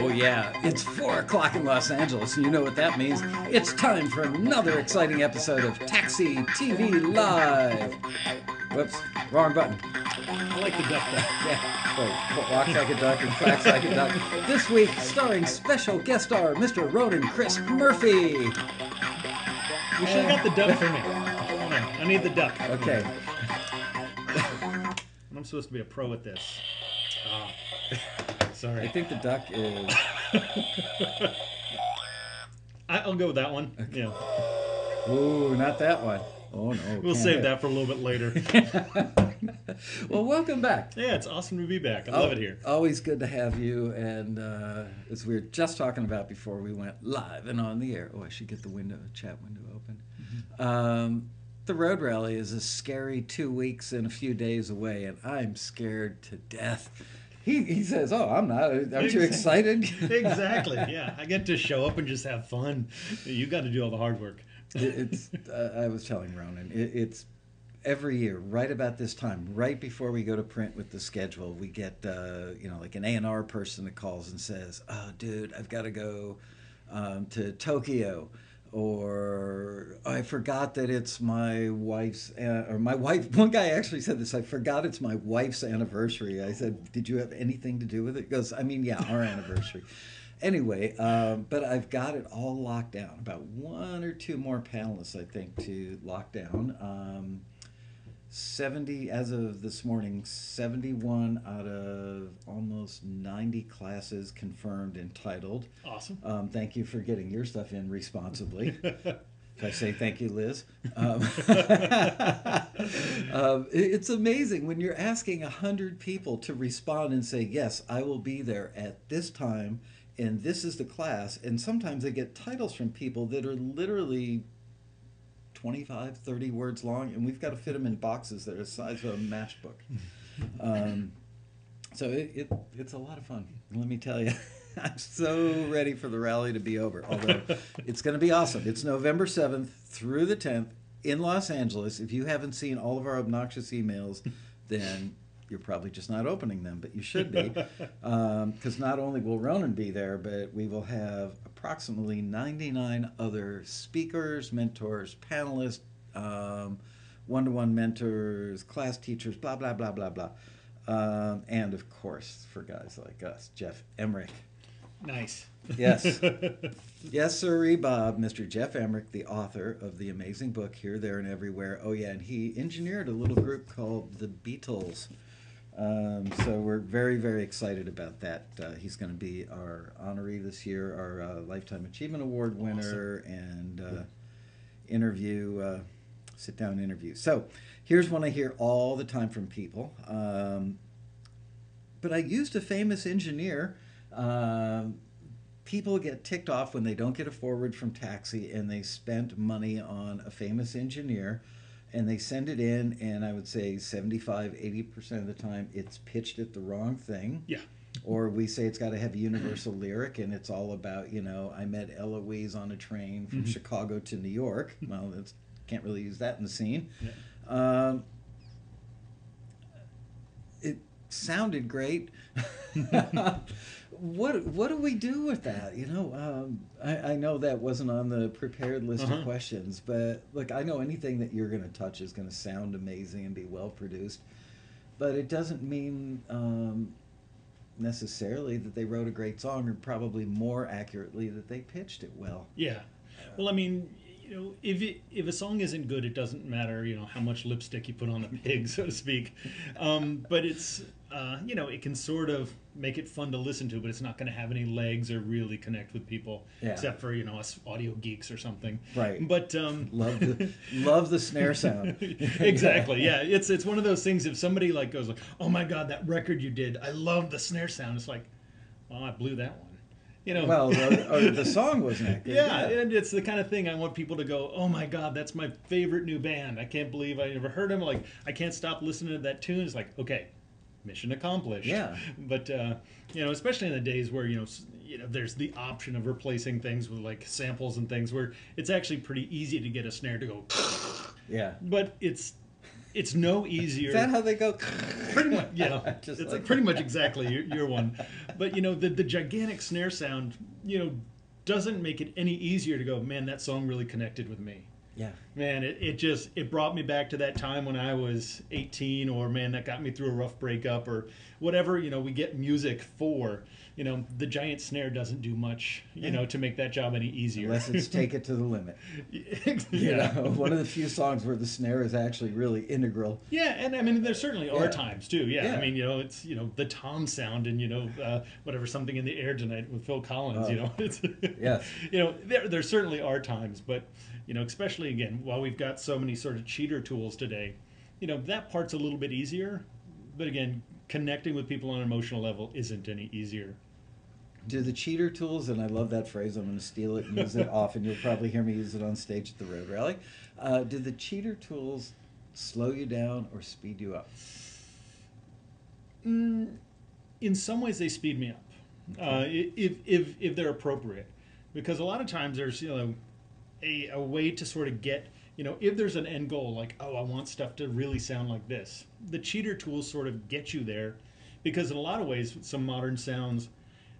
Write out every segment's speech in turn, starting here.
Oh yeah, it's 4 o'clock in Los Angeles, and you know what that means. It's time for another exciting episode of Taxi TV Live. Whoops, wrong button. I like the duck though. Yeah, so walks like a duck and quacks like a duck. This week, starring special guest star Mr. Ronan Chris Murphy. We should have got the duck for me. Hold on, I need the duck. Okay. I'm supposed to be a pro at this. Sorry. I think the duck is... I'll go with that one. Okay. Yeah. Ooh, not that one. Oh no. We'll save that for a little bit later. Well, welcome back. Yeah, it's awesome to be back. I love it here. Always good to have you. And as we were just talking about before we went live and on the air, I should get the chat window open. Mm-hmm. The road rally is a scary 2 weeks and a few days away, and I'm scared to death. He says, "Oh, I'm not. Aren't you excited?" Exactly. Yeah, I get to show up and just have fun. You got to do all the hard work. I was telling Ronan, it's every year, right about this time, right before we go to print with the schedule, we get like an A&R person that calls and says, "Oh, dude, I've got to go to Tokyo." Or I forgot that it's my wife's, or my wife, one guy actually said this, I forgot it's my wife's anniversary. I said, did you have anything to do with it? He goes, I mean, yeah, our anniversary. Anyway, but I've got it all locked down. About 1 or 2 more panelists, I think, to lock down. 70, as of this morning, 71 out of almost 90 classes confirmed and titled. Awesome. Thank you for getting your stuff in responsibly. If I say thank you, Liz. It's amazing when you're asking 100 people to respond and say, yes, I will be there at this time, and this is the class. And sometimes they get titles from people that are literally 25, 30 words long, and we've got to fit them in boxes that are the size of a matchbook. So it's a lot of fun. Let me tell you, I'm so ready for the rally to be over, although it's going to be awesome. It's November 7th through the 10th in Los Angeles. If you haven't seen all of our obnoxious emails, then you're probably just not opening them, but you should be, because not only will Ronan be there, but we will have approximately 99 other speakers, mentors, panelists, one-to-one mentors, class teachers, blah, blah, blah, blah, blah. And of course, for guys like us, Jeff Emmerich. Nice. Yes. Yes, sirree, Bob. Mr. Jeff Emmerich, the author of the amazing book, Here, There, and Everywhere. Oh, yeah, and he engineered a little group called the Beatles. So we're very, very excited about that. He's going to be our honoree this year, our Lifetime Achievement Award winner, and sit-down interview. So here's one I hear all the time from people. But I used a famous engineer. People get ticked off when they don't get a forward from Taxi, and they spent money on a famous engineer. And they send it in, and I would say 75, 80% of the time it's pitched at the wrong thing. Yeah. Or we say it's got to have a universal lyric, and it's all about, I met Eloise on a train from Chicago to New York. Well, can't really use that in the scene. Yeah. It sounded great. What do we do with that? I know that wasn't on the prepared list of questions, but look, I know anything that you're going to touch is going to sound amazing and be well produced, but it doesn't mean necessarily that they wrote a great song, or probably more accurately that they pitched it well. Yeah. Well, I mean, if a song isn't good, it doesn't matter, how much lipstick you put on the pig, so to speak. But it's, it can sort of make it fun to listen to, but it's not going to have any legs or really connect with people, except for, us audio geeks or something. Right. But love the snare sound. Exactly. Yeah. It's one of those things. If somebody goes like, "Oh my God, that record you did, I love the snare sound." It's like, well, I blew that one. Well, the song wasn't that good. Yeah, and it's the kind of thing I want people to go, oh my God, that's my favorite new band. I can't believe I never heard them. I can't stop listening to that tune. It's like, okay, mission accomplished. Yeah. But, especially in the days where, there's the option of replacing things with samples and things where it's actually pretty easy to get a snare to go. Yeah. But it's it's no Is that easier. how they go? Pretty much, yeah. Just It's like pretty much exactly your one. But the gigantic snare sound, doesn't make it any easier to go, man, that song really connected with me. yeah. Man, it brought me back to that time when I was 18, or man, that got me through a rough breakup, or whatever. We get music for. The giant snare doesn't do much, Yeah. to make that job any easier. Unless it's Take It to the Limit. Yeah. One of the few songs where the snare is actually really integral. Yeah, and I mean, there certainly are Yeah. times too. Yeah, Yeah. I mean, it's the tom sound, and whatever, Something in the Air Tonight with Phil Collins. Oh. It's Yes. there certainly are times, but especially again, while we've got so many sort of cheater tools today, that part's a little bit easier. But again, connecting with people on an emotional level isn't any easier. Do the cheater tools, and I love that phrase, I'm going to steal it and use it often. You'll probably hear me use it on stage at the Road Rally. Do the cheater tools slow you down or speed you up? In some ways, they speed me up, if they're appropriate, because a lot of times there's a way to sort of get if there's an end goal, like, oh, I want stuff to really sound like this. The cheater tools sort of get you there, because in a lot of ways, with some modern sounds,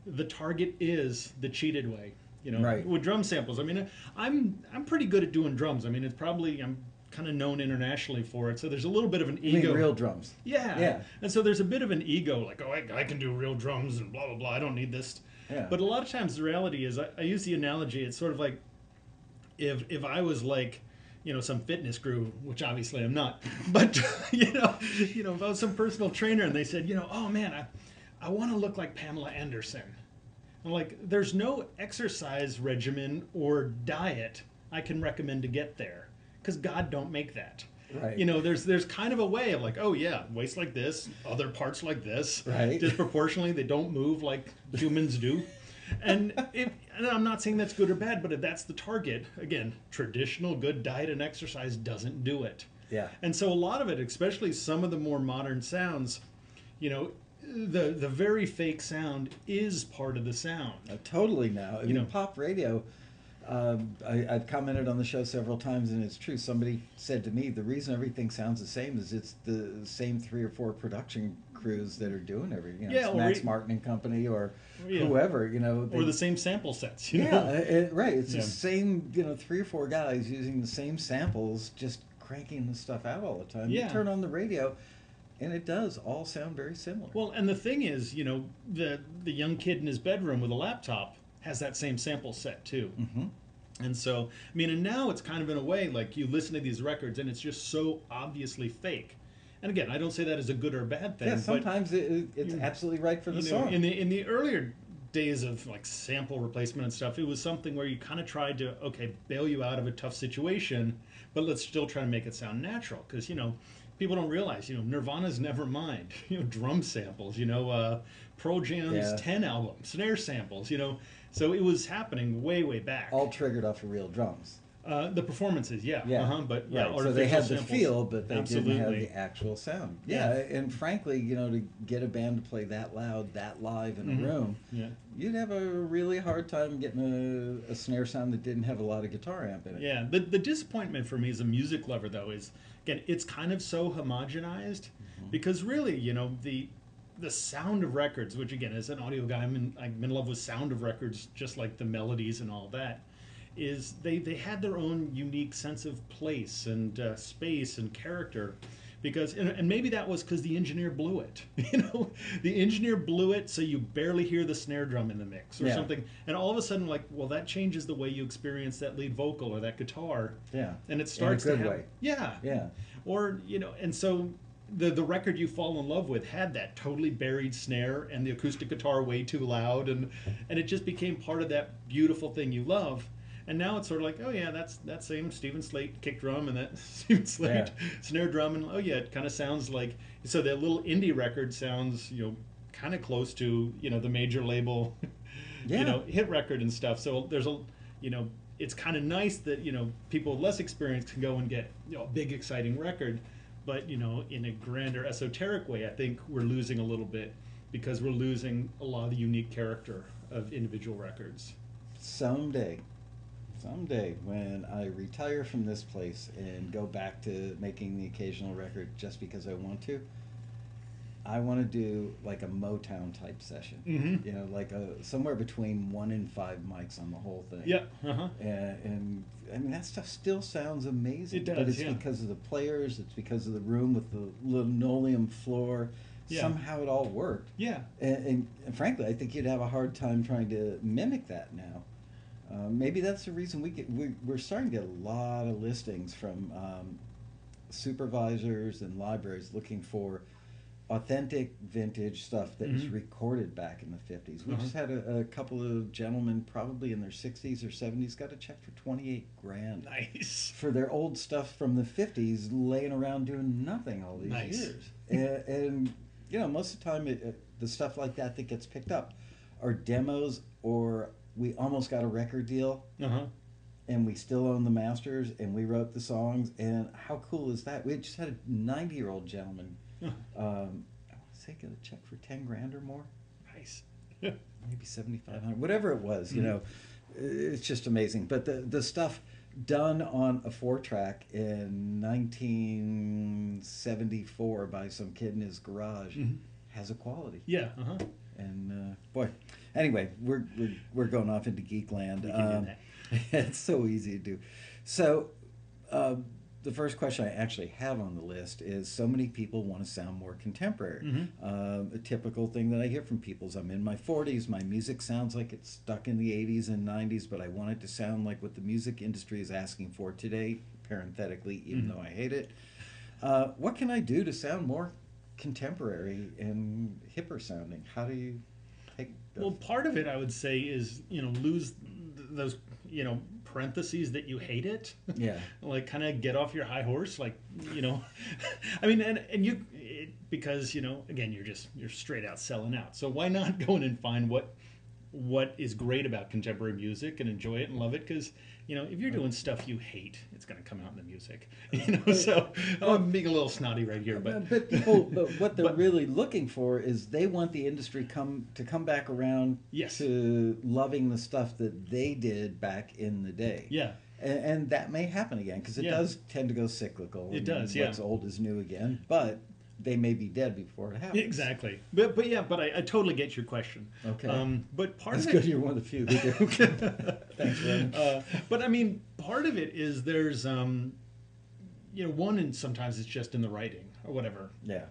the target is the cheated way. Right. With drum samples. I mean, I'm pretty good at doing drums. I mean, I'm kind of known internationally for it. So there's a little bit of an You mean ego. real drums? Yeah. Yeah. And so there's a bit of an ego, like, oh, I can do real drums and blah, blah, blah. I don't need this. Yeah. But a lot of times the reality is, I use the analogy, it's sort of like if I was like, some fitness guru, which obviously I'm not, but, if I was some personal trainer and they said, oh man, I want to look like Pamela Anderson. I'm like, there's no exercise regimen or diet I can recommend to get there, because God don't make that. Right. There's kind of a way of like, oh yeah, waist like this, other parts like this, Right. disproportionately, they don't move like humans do. And I'm not saying that's good or bad, but if that's the target, again, traditional good diet and exercise doesn't do it. Yeah. And so a lot of it, especially some of the more modern sounds, the very fake sound is part of the sound. Totally now. I You mean, know. pop radio, I've commented on the show several times, and it's true. Somebody said to me, the reason everything sounds the same is it's the same 3 or 4 production crews that are doing everything. Yeah, It's or Max e- Martin and Company, or Yeah. whoever, Or the same sample sets. Yeah, right. It's Yeah. the same, 3 or 4 guys using the same samples, just cranking the stuff out all the time. Yeah. You turn on the radio, and it does all sound very similar. Well, and the thing is, the young kid in his bedroom with a laptop has that same sample set too. hmm And so, I mean, and now it's kind of in a way like you listen to these records and it's just so obviously fake. And again, I don't say that as a good or bad thing. Yeah, but, sometimes it's absolutely right for the song. in the earlier days of like sample replacement and stuff, it was something where you kind of tried to bail you out of a tough situation, but let's still try to make it sound natural, because people don't realize Nirvana's Nevermind, drum samples, Pearl Jam's Yeah. 10 album, snare samples, so it was happening way back. All triggered off of real drums. The performances, yeah, Yeah. but yeah, Right. So they had the artificial feel, but they Absolutely. didn't have the actual sound. Yeah. Yeah, and frankly, to get a band to play that loud, that live in Mhm. a room, Yeah. you'd have a really hard time getting a snare sound that didn't have a lot of guitar amp in it. Yeah, the disappointment for me as a music lover, though, is, again, it's kind of so homogenized, because really, the sound of records, which again, as an audio guy, I'm in love with sound of records, just like the melodies and all that, is they had their own unique sense of place and space and character. Because and maybe that was because the engineer blew it. The engineer blew it, so you barely hear the snare drum in the mix or Yeah. something. And all of a sudden, like, well, that changes the way you experience that lead vocal or that guitar. Yeah. And it starts good to have, way. yeah, Yeah. or and so the record you fall in love with had that totally buried snare and the acoustic guitar way too loud, and it just became part of that beautiful thing you love. And now it's sort of like, oh yeah, that's that same Stephen Slate kick drum and that Stephen Slate snare drum, and oh yeah, it kind of sounds like, so that little indie record sounds kind of close to the major label Yeah. hit record and stuff. So there's a it's kind of nice that people with less experience can go and get a big exciting record, but in a grander esoteric way, I think we're losing a little bit, because we're losing a lot of the unique character of individual records. Someday, Someday, when I retire from this place and go back to making the occasional record just because I want to, I want to do like a Motown type session. Mm-hmm. You know, like somewhere between 1 and 5 mics on the whole thing. Yeah. Uh-huh. And I mean, that stuff still sounds amazing. It does, But it's yeah. because of the players, it's because of the room with the linoleum floor. Yeah. Somehow it all worked. Yeah. And frankly, I think you'd have a hard time trying to mimic that now. Maybe that's the reason we're starting to get a lot of listings from supervisors and libraries looking for authentic vintage stuff that was recorded back in the 50s. We just had a couple of gentlemen, probably in their 60s or 70s, got a check for 28 grand. Nice. For their old stuff from the 50s laying around doing nothing all these Nice. years. And you know, most of the time, the stuff like that gets picked up are demos, or we almost got a record deal, and we still own the masters, and we wrote the songs. And how cool is that? We just had a 90-year-old gentleman, I want to say, get a check for 10 grand or more. Nice. Maybe 7,500, whatever it was. You know, it's just amazing. But the stuff done on a 4-track in 1974 by some kid in his garage has a quality. Yeah. And boy, anyway, we're going off into geek land. We can do that. It's so easy to do. So the first question I actually have on the list is, so many people want to sound more contemporary. A typical thing that I hear from people is, I'm in my 40s, my music sounds like it's stuck in the 80s and 90s, but I want it to sound like what the music industry is asking for today, parenthetically, even though I hate it. What can I do to sound more contemporary and hipper sounding? How do you take Well, part of it, I would say, is, lose those, parentheses that you hate it. Yeah. Like, kind of get off your high horse, like, I mean, and because, again, you're straight out selling out. So why not go in and find what is great about contemporary music and enjoy it and love it? Because, if you're doing stuff you hate, it's going to come out in the music. So I'm being a little snotty right here, but what they're really looking for is, they want the industry to come back around Yes. to loving the stuff that they did back in the day. Yeah. And that may happen again, because it does tend to go cyclical. It does, What's old is new again, but they may be dead before it happens. Exactly. But I totally get your question. Okay. But part That's of it, good. You're one of the few who do. Thanks, Ronan. but I mean, part of it is there's one, and sometimes it's just in the writing or whatever. Yeah.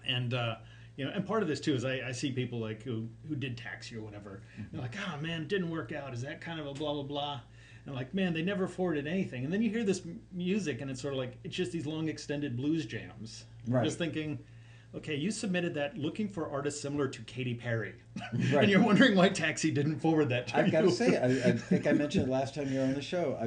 And and part of this too is I see people like who did Taxi or whatever. They're like, oh man, it didn't work out. Is that kind of a blah blah blah? And like, man, they never forwarded anything. And then you hear this music, and it's sort of like, it's just these long extended blues jams. Right. I'm just thinking, okay, you submitted that looking for artists similar to Katy Perry, Right. and you're wondering why Taxi didn't forward that to you. I've got to say, I think I mentioned it last time you were on the show.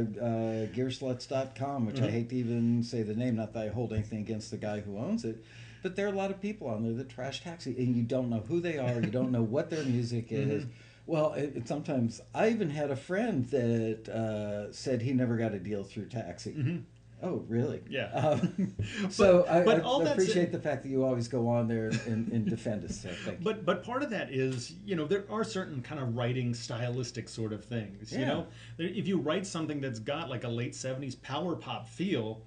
Gearsluts.com, which I hate to even say the name, not that I hold anything against the guy who owns it, but there are a lot of people on there that trash Taxi, and you don't know who they are, you don't know what their music is. Well, sometimes I even had a friend that said he never got a deal through Taxi. Oh, really? Yeah. So but I all that appreciate said- the fact that you always go on there and defend us. So thank you. But part of that is, there are certain kind of writing stylistic sort of things. If you write something that's got like a late 70s power pop feel,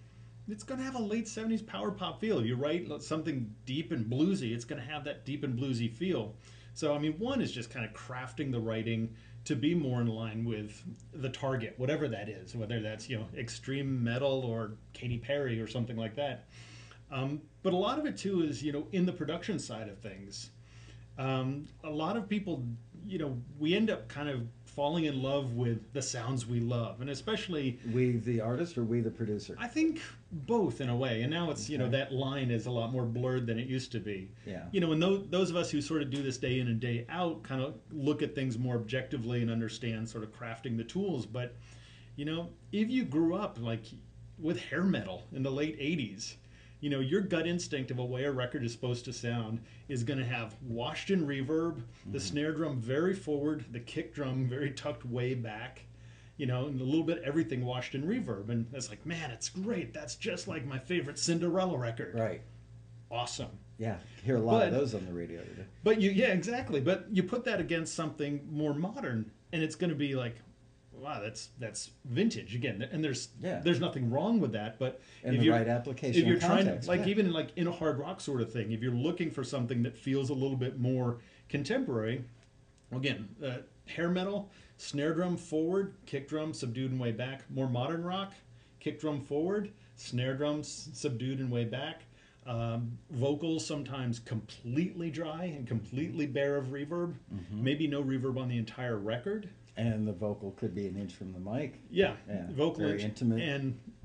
it's going to have a late 70s power pop feel. If you write something deep and bluesy, it's going to have that deep and bluesy feel. So, I mean, one is just kind of crafting the writing to be more in line with the target, whatever that is, whether that's, extreme metal or Katy Perry or something like that. But a lot of it, too, is, in the production side of things. A lot of people, we end up kind of falling in love with the sounds we love, and especially We the artist, or we the producer? I think both in a way, and now it's that line is a lot more blurred than it used to be. Yeah. And those of us who sort of do this day in and day out kind of look at things more objectively and understand sort of crafting the tools. But if you grew up like with hair metal in the late '80s, your gut instinct of a way a record is supposed to sound is going to have washed in reverb, the snare drum very forward, the kick drum very tucked way back, and a little bit everything washed in reverb. And it's like, man, it's great. That's just like my favorite Cinderella record. Right. Awesome. Yeah. Hear a lot of those on the radio today. But exactly. But you put that against something more modern, and it's going to be like, wow, that's vintage again. And Yeah. there's nothing wrong with that. But And if the you're right application if you're and trying context. like yeah. even like in a hard rock sort of thing, if you're looking for something that feels a little bit more contemporary, again, hair metal, snare drum forward, kick drum subdued and way back. More modern rock, kick drum forward, snare drums subdued and way back. Vocals sometimes completely dry and completely bare of reverb. Maybe no reverb on the entire record. And the vocal could be an inch from the mic. Yeah, Yeah, vocal very intimate.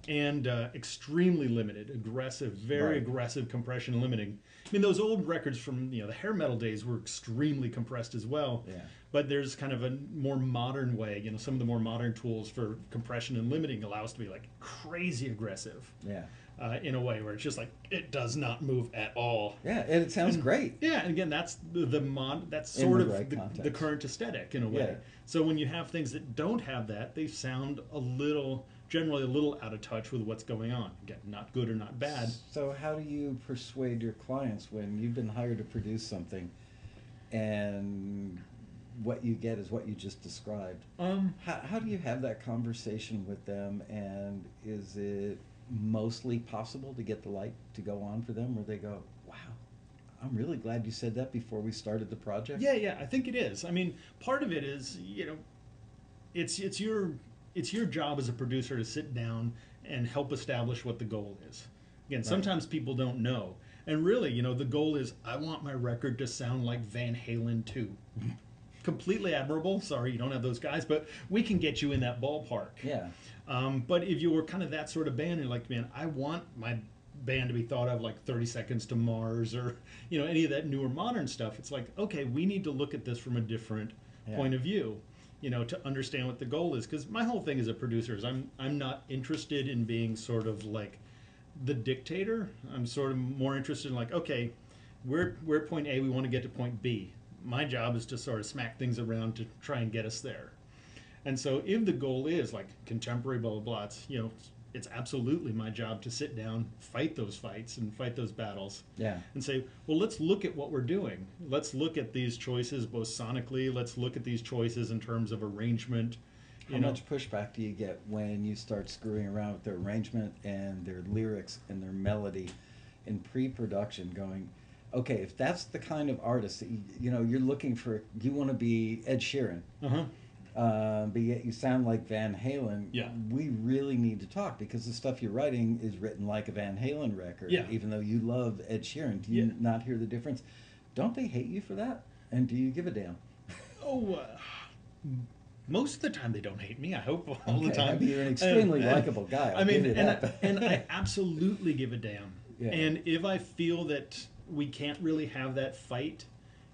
and extremely limited, aggressive, very Right. aggressive compression and limiting. I mean, those old records from the hair metal days were extremely compressed as well. Yeah. But there's kind of a more modern way. Some of the more modern tools for compression and limiting allow us to be like crazy aggressive. Yeah. In a way where it's just like it does not move at all. Yeah, and it sounds great. Yeah, and again, that's that's In sort the of right the context. current aesthetic in a way. Yeah. So when you have things that don't have that, they sound generally a little out of touch with what's going on. Again, not good or not bad. So how do you persuade your clients when you've been hired to produce something and what you get is what you just described? How do you have that conversation with them, and is it mostly possible to get the light to go on for them where they go, wow, I'm really glad you said that before we started the project? Yeah, I think it is. I mean, part of it is, it's your job as a producer to sit down and help establish what the goal is. Again, sometimes people don't know. And really, the goal is I want my record to sound like Van Halen 2. Completely admirable. Sorry, you don't have those guys, but we can get you in that ballpark. Yeah. But if you were kind of that sort of band, and like, man, I want my band to be thought of like 30 Seconds to Mars or, any of that newer modern stuff, it's like, okay, we need to look at this from a different point of view, to understand what the goal is. Because my whole thing as a producer is I'm not interested in being sort of like the dictator. I'm sort of more interested in like, okay, we're at point A, we want to get to point B. My job is to sort of smack things around to try and get us there. And so if the goal is like contemporary, blah, blah, blah, it's absolutely my job to sit down, fight those fights and fight those battles. Yeah. And say, well, let's look at what we're doing. Let's look at these choices both sonically. Let's look at these choices in terms of arrangement. How much pushback do you get when you start screwing around with their arrangement and their lyrics and their melody in pre-production going, okay, if that's the kind of artist that you're looking for, you want to be Ed Sheeran. But yet you sound like Van Halen. Yeah. We really need to talk because the stuff you're writing is written like a Van Halen record. Yeah. Even though you love Ed Sheeran, do you not hear the difference? Don't they hate you for that? And do you give a damn? Most of the time they don't hate me. I hope all the time. I mean, you're an extremely likable guy. I mean, and I absolutely give a damn. Yeah. And if I feel that we can't really have that fight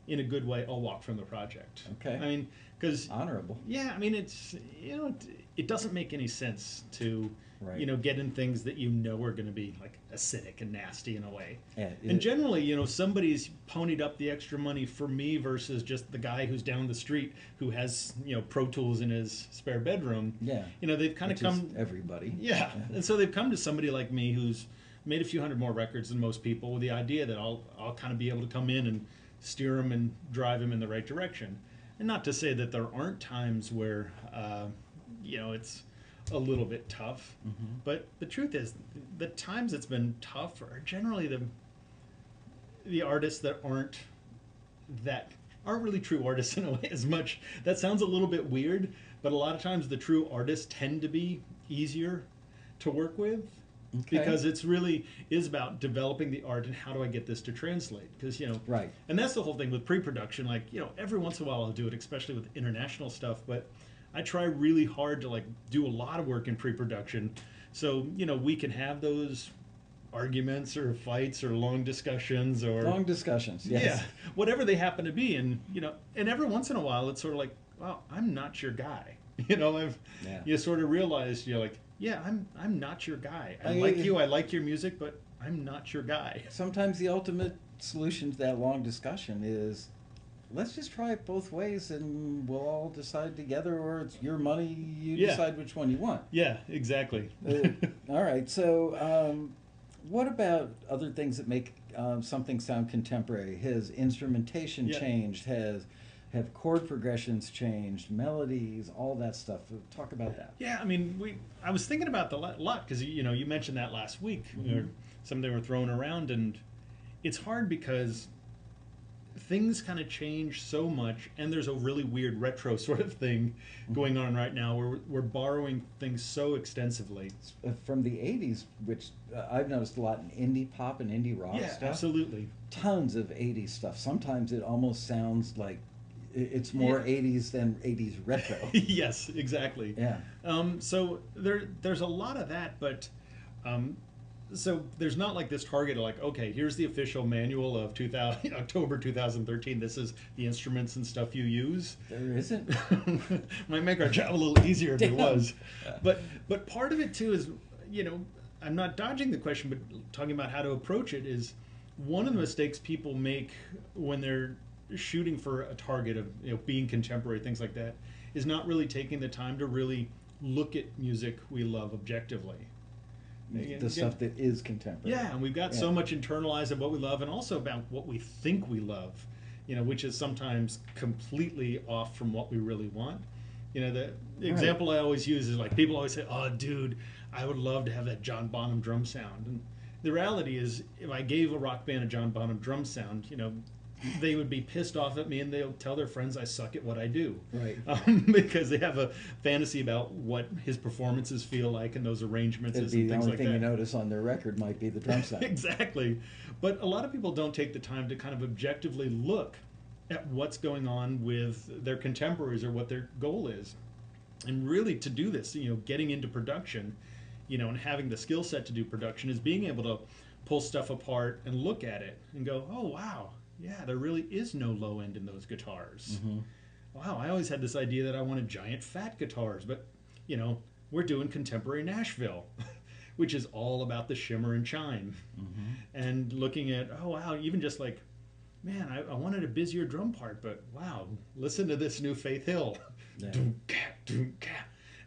in a good way, I'll walk from the project. Okay. I mean, because honorable. Yeah, I mean, it's it doesn't make any sense to get in things that are going to be like acidic and nasty in a way. Yeah, and generally, somebody's ponied up the extra money for me versus just the guy who's down the street who has Pro Tools in his spare bedroom. Yeah. They've kind of come everybody. Yeah, and so they've come to somebody like me who's made a few hundred more records than most people with the idea that I'll kind of be able to come in and steer them and drive them in the right direction. And not to say that there aren't times where, it's a little bit tough. But the truth is, the times it's been tough are generally the artists that aren't really true artists in a way as much. That sounds a little bit weird, but a lot of times the true artists tend to be easier to work with. Okay. Because it's really is about developing the art and how do I get this to translate? Because right. And that's the whole thing with pre-production. Like every once in a while I'll do it, especially with international stuff. But I try really hard to do a lot of work in pre-production, so we can have those arguments or fights or long discussions. Yes. Yeah, whatever they happen to be, and and every once in a while it's sort of like, well, I'm not your guy. You sort of realize yeah, I'm not your guy. I like you. I like your music, but I'm not your guy. Sometimes the ultimate solution to that long discussion is, let's just try it both ways, and we'll all decide together, or it's your money. You decide which one you want. Yeah, exactly. All right. So, what about other things that make something sound contemporary? Has instrumentation changed? Has Have chord progressions changed, melodies, all that stuff? Talk about that. Yeah, I mean, I was thinking about the lot because you mentioned that last week, Mm-hmm. or something were thrown around, and it's hard because things kind of change so much, and there's a really weird retro sort of thing going on right now where we're borrowing things so extensively. From the 80s, which I've noticed a lot in indie pop and indie rock Yeah, stuff. absolutely. Tons of 80s stuff. Sometimes it almost sounds like it's more Yeah. 80s than 80s retro. Yes, exactly. Yeah. So there's a lot of that, but um, so there's not like this target of like, okay, here's the official manual of 2000, October 2013. This is the instruments and stuff you use. There isn't. Might make our job a little easier if it Damn. was. But part of it too is, I'm not dodging the question, but talking about how to approach it is one of the mistakes people make when they're shooting for a target of being contemporary, things like that, is not really taking the time to really look at music we love objectively. The stuff that is contemporary. Yeah, and we've got so much internalized of what we love and also about what we think we love, which is sometimes completely off from what we really want. The example I always use is like people always say, "Oh, dude, I would love to have that John Bonham drum sound." And the reality is, if I gave a rock band a John Bonham drum sound, they would be pissed off at me and they'll tell their friends I suck at what I do. Right. Because they have a fantasy about what his performances feel like and those arrangements It'd and be the things only like thing that. you notice on their record might be the drum sound. Exactly. But a lot of people don't take the time to kind of objectively look at what's going on with their contemporaries or what their goal is. And really to do this, getting into production, and having the skill set to do production is being able to pull stuff apart and look at it and go, oh, wow. Yeah, there really is no low end in those guitars. Mm-hmm. Wow, I always had this idea that I wanted giant fat guitars, but we're doing contemporary Nashville, which is all about the shimmer and chime. Mm-hmm. And looking at, oh wow, even just like, man, I wanted a busier drum part, but wow, listen to this new Faith Hill. Yeah.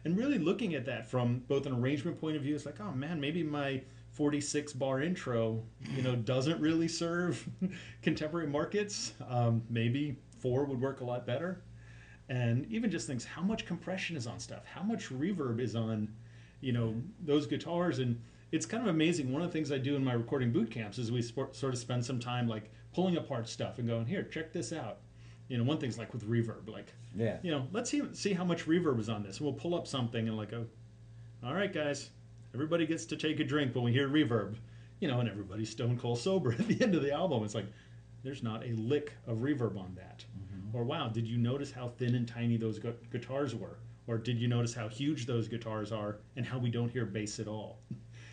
And really looking at that from both an arrangement point of view, it's like, oh man, maybe my 46 bar intro, doesn't really serve contemporary markets. Maybe 4 would work a lot better. And even just things, how much compression is on stuff? How much reverb is on, those guitars? And it's kind of amazing. One of the things I do in my recording boot camps is we sort of spend some time like pulling apart stuff and going, here, check this out. One thing's like with reverb, like, let's see how much reverb is on this. And we'll pull up something and like, all right, guys, everybody gets to take a drink when we hear reverb, and everybody's stone cold sober at the end of the album. It's like, there's not a lick of reverb on that. Mm-hmm. Or, wow, did you notice how thin and tiny those guitars were? Or did you notice how huge those guitars are and how we don't hear bass at all?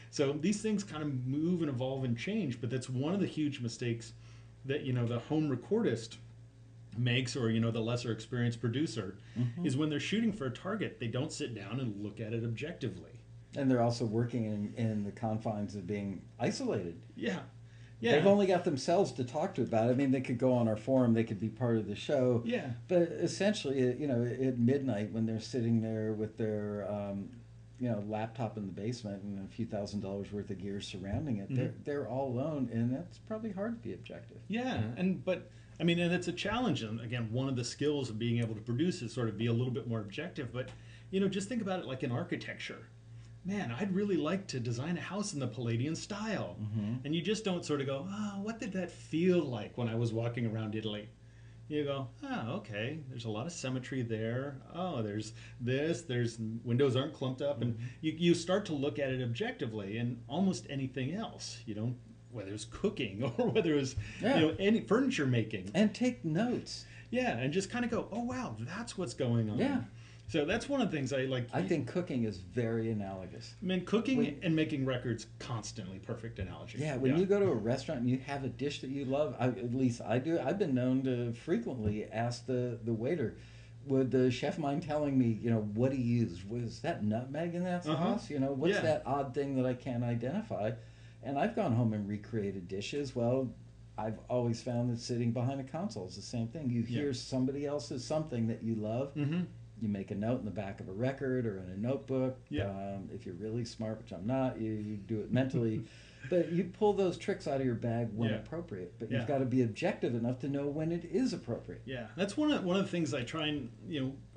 So these things kind of move and evolve and change, but that's one of the huge mistakes that, the home recordist makes, or, the lesser experienced producer, is when they're shooting for a target, they don't sit down and look at it objectively. And they're also working in the confines of being isolated. Yeah. They've only got themselves to talk to about it. I mean, they could go on our forum, they could be part of the show. Yeah. But essentially, at midnight when they're sitting there with their, laptop in the basement and a few $1,000s worth of gear surrounding it, they're all alone, and that's probably hard to be objective. Yeah, and it's a challenge. And again, one of the skills of being able to produce is sort of be a little bit more objective. But, just think about it like in architecture. Man, I'd really like to design a house in the Palladian style. Mm-hmm. And you just don't sort of go, oh, what did that feel like when I was walking around Italy? You go, oh, okay, there's a lot of symmetry there. Oh, there's windows aren't clumped up. And you start to look at it objectively, and almost anything else, whether it's cooking or whether it's, any furniture making. And take notes. Yeah, and just kind of go, oh, wow, that's what's going on. Yeah. So that's one of the things I like. I think cooking is very analogous. I mean, cooking and making records, constantly perfect analogy. Yeah, when you go to a restaurant and you have a dish that you love, at least I do, I've been known to frequently ask the waiter, would the chef mind telling me, what he used? Was that nutmeg in that sauce? What's that odd thing that I can't identify? And I've gone home and recreated dishes. Well, I've always found that sitting behind a console is the same thing. You hear somebody else's something that you love. Mm-hmm. You make a note in the back of a record or in a notebook. Yeah. If you're really smart, which I'm not, you do it mentally. But you pull those tricks out of your bag when Yeah. appropriate. But Yeah. you've got to be objective enough to know when it is appropriate. Yeah, that's one of the things I try and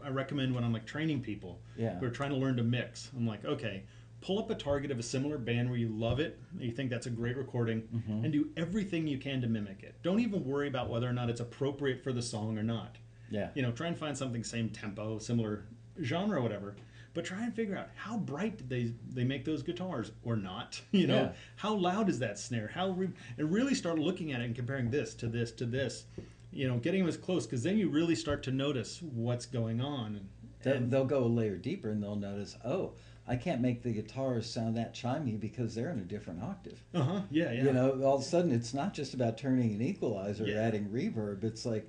I recommend when I'm like training people Yeah. who are trying to learn to mix. I'm like, okay, pull up a target of a similar band where you love it, and you think that's a great recording, and do everything you can to mimic it. Don't even worry about whether or not it's appropriate for the song or not. Yeah. Try and find something same tempo, similar genre, whatever. But try and figure out how bright did they make those guitars or not. Yeah. How loud is that snare? And really start looking at it and comparing this to this to this. Getting them as close, because then you really start to notice what's going on. They'll go a layer deeper and they'll notice, oh, I can't make the guitars sound that chimey because they're in a different octave. Yeah, yeah. All of a sudden it's not just about turning an equalizer or Yeah. adding reverb. It's like,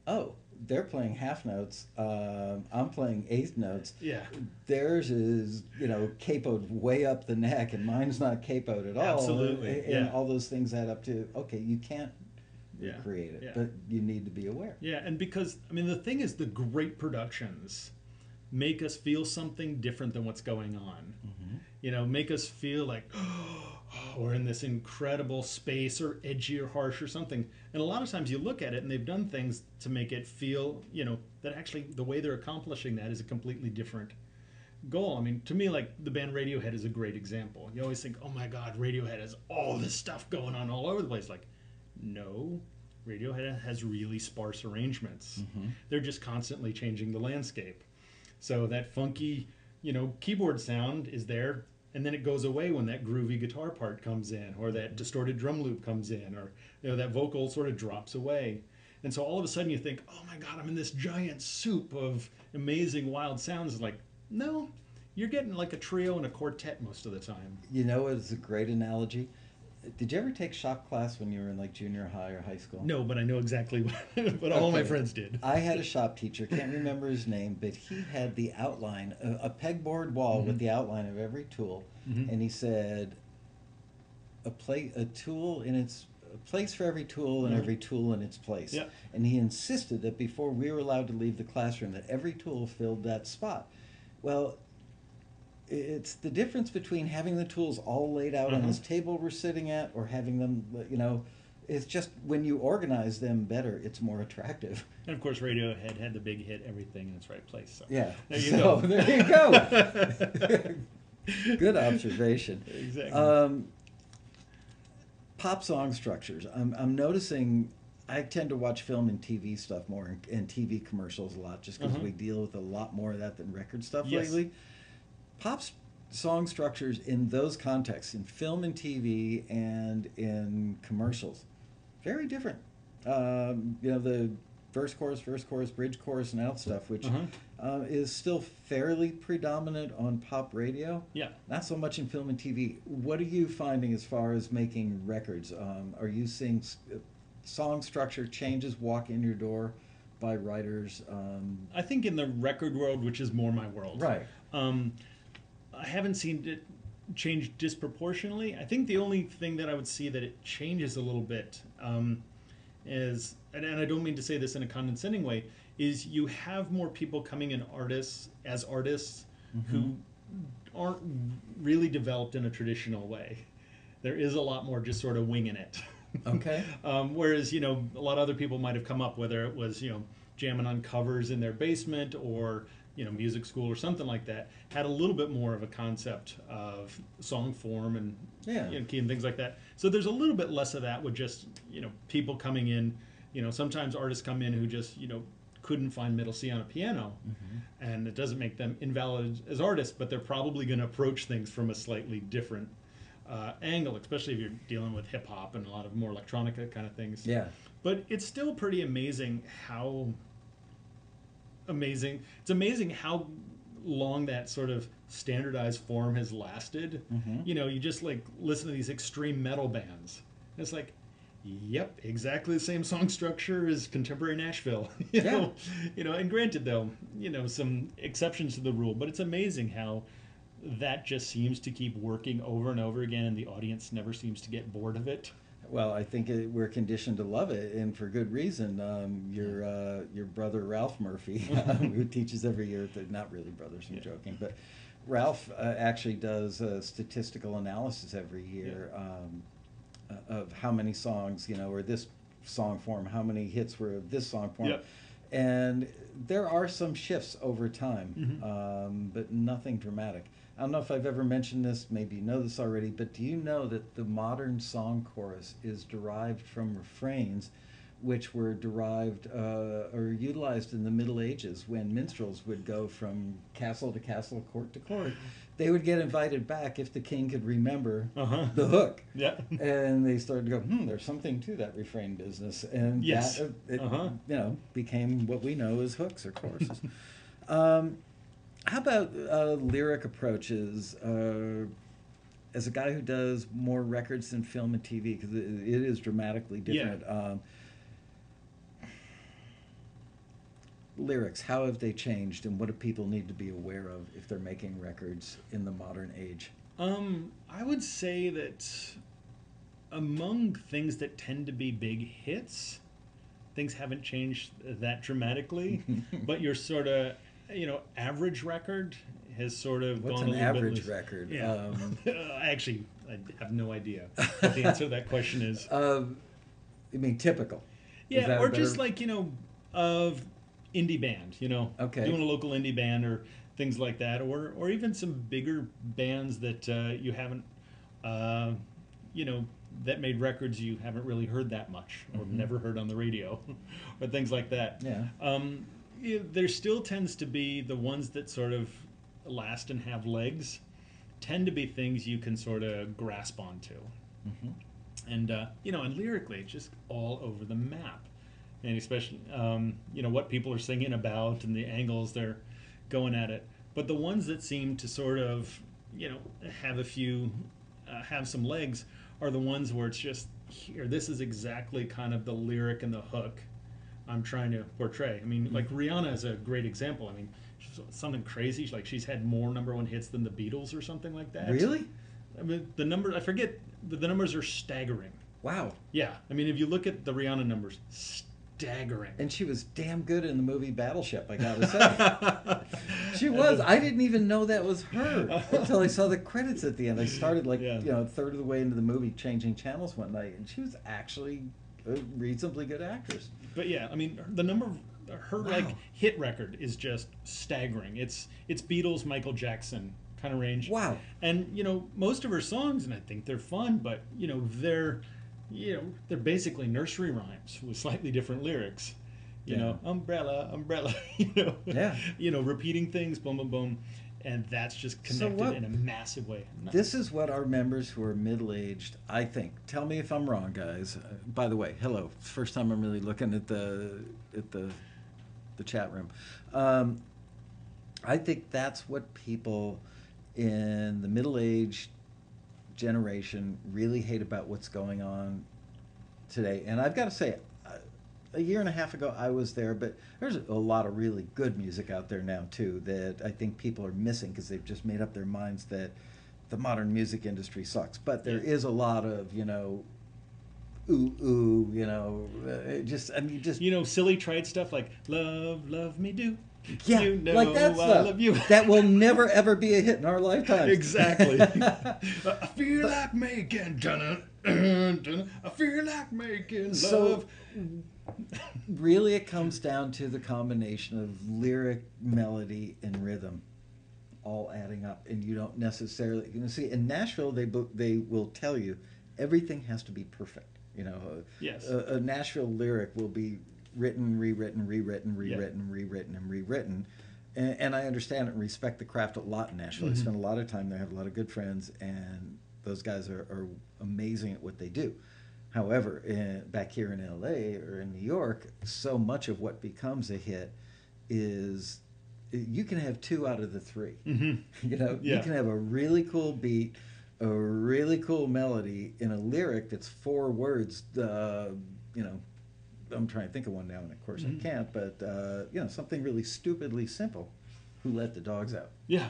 oh, they're playing half notes. I'm playing eighth notes. Yeah. Theirs is, capoed way up the neck, and mine's not capoed at all. Absolutely, And yeah. all those things add up to, okay, you can't Yeah. recreate it, Yeah. but you need to be aware. Yeah, and because the thing is, the great productions make us feel something different than what's going on. Make us feel like we're in this incredible space, or edgy or harsh or something. And a lot of times you look at it and they've done things to make it feel, that actually the way they're accomplishing that is a completely different goal. To me, like the band Radiohead is a great example. You always think, oh my God, Radiohead has all this stuff going on all over the place. Like, no, Radiohead has really sparse arrangements. They're just constantly changing the landscape. So that funky, keyboard sound is there, and then it goes away when that groovy guitar part comes in, or that distorted drum loop comes in, or that vocal sort of drops away. And so all of a sudden you think, oh my God, I'm in this giant soup of amazing wild sounds. It's like, no, you're getting like a trio and a quartet most of the time. It's a great analogy. Did you ever take shop class when you were in like junior high or high school? No, but I know exactly what all my friends did. I had a shop teacher, can't remember his name, but he had the outline, a pegboard wall with the outline of every tool, and he said, a place for every tool and every tool in its place. Yeah. And he insisted that before we were allowed to leave the classroom, that every tool filled that spot. Well, it's the difference between having the tools all laid out on this table we're sitting at, or having them, it's just when you organize them better, it's more attractive. And of course, Radiohead had the big hit, "Everything in Its Right Place." So Yeah. there you go. There you go. Good observation. Exactly. Pop song structures. I'm noticing. I tend to watch film and TV stuff more, and TV commercials a lot, just because we deal with a lot more of that than record stuff Yes. lately. Pop song structures in those contexts, in film and TV and in commercials, very different. The verse, chorus, bridge, chorus, and out stuff, which is still fairly predominant on pop radio. Yeah. Not so much in film and TV. What are you finding as far as making records? Are you seeing song structure changes walk in your door by writers? I think in the record world, which is more my world, Right. I haven't seen it change disproportionately. I think the only thing that I would see that it changes a little bit is, and I don't mean to say this in a condescending way, is you have more people coming in as artists who aren't really developed in a traditional way. There is a lot more just sort of winging it. Okay. Whereas, a lot of other people might have come up, whether it was, jamming on covers in their basement, or music school or something like that, had a little bit more of a concept of song form and key and things like that. So there's a little bit less of that with just people coming in. Sometimes artists come in who just couldn't find middle C on a piano, and it doesn't make them invalid as artists, but they're probably going to approach things from a slightly different angle, especially if you're dealing with hip hop and a lot of more electronica kind of things. Yeah. But it's still pretty amazing how it's amazing how long that sort of standardized form has lasted. You just like listen to these extreme metal bands. It's like, yep, exactly the same song structure as contemporary Nashville. And granted though, some exceptions to the rule, but it's amazing how that just seems to keep working over and over again, and the audience never seems to get bored of it. Well, I think we're conditioned to love it, and for good reason. Your brother Ralph Murphy, who teaches every year, not really brothers, I'm joking, but Ralph actually does a statistical analysis every year of how many songs, or this song form, how many hits were of this song form. Yep. And there are some shifts over time, Mm-hmm. but nothing dramatic. I don't know if I've ever mentioned this, maybe you know this already, but do you know that the modern song chorus is derived from refrains which were derived or utilized in the Middle Ages when minstrels would go from castle to castle, court to court. They would get invited back if the king could remember the hook. Yeah. And they started to go, there's something to that refrain business. And Yes. that, became what we know as hooks or choruses. How about lyric approaches? As a guy who does more records than film and TV, because it is dramatically different. Yeah. Lyrics, how have they changed, and what do people need to be aware of if they're making records in the modern age? I would say that among things that tend to be big hits, things haven't changed that dramatically, but your sort of, average record has sort of What's gone an a little average bit loose. record? Yeah. Actually, I have no idea what the answer to that question is. I mean, typical. Is Yeah, that or a better- just like, of indie band, Okay. doing a local indie band or things like that, or even some bigger bands that you haven't, that made records you haven't really heard that much or never heard on the radio, or things like that. Yeah. There still tends to be the ones that sort of last and have legs, tend to be things you can sort of grasp onto. And, and lyrically, it's just all over the map. And especially, what people are singing about and the angles they're going at it. But the ones that seem to sort of, have a few, have some legs are the ones where it's just, here, this is exactly kind of the lyric and the hook I'm trying to portray. I mean, like Rihanna is a great example. I mean, she's something crazy. Like she's had more #1 hits than the Beatles or something like that. Really? I mean, the numbers, I forget, but the numbers are staggering. Wow. Yeah. I mean, if you look at the Rihanna numbers, staggering. And she was damn good in the movie Battleship, I gotta say. She was. I didn't even know that was her until I saw the credits at the end. I started a third of the way into the movie, changing channels one night, and she was actually a reasonably good actress. But yeah, I mean, the number of her hit record is just staggering. It's Beatles, Michael Jackson kind of range. Wow. And most of her songs, and I think they're fun, but they're basically nursery rhymes with slightly different lyrics. Umbrella, umbrella, Yeah. Repeating things, boom, boom, boom. And that's just connected in a massive way. This is what our members who are middle-aged, I think. Tell me if I'm wrong, guys. By the way, hello. It's the first time I'm really looking at the chat room. I think that's what people in the middle-aged generation really hate about what's going on today. And I've got to say, a year and a half ago I was there, but there's a lot of really good music out there now too that I think people are missing because they've just made up their minds that the modern music industry sucks. But there is a lot of silly trite stuff like love me do. Yeah, like that stuff. I love you. That will never ever be a hit in our lifetime. Exactly. I feel like making I feel like making love. Really, it comes down to the combination of lyric, melody, and rhythm, all adding up, and you don't necessarily see. In Nashville, they will tell you everything has to be perfect. Yes. A Nashville lyric will be written, rewritten, and rewritten. And I understand and respect the craft a lot in Nashville. I spend a lot of time there, have a lot of good friends, and those guys are amazing at what they do. However, back here in LA or in New York, so much of what becomes a hit is you can have 2 out of the 3. You can have a really cool beat, a really cool melody, in a lyric that's 4 words. I'm trying to think of one now, and of course I can't. But something really stupidly simple. Who let the dogs out? Yeah.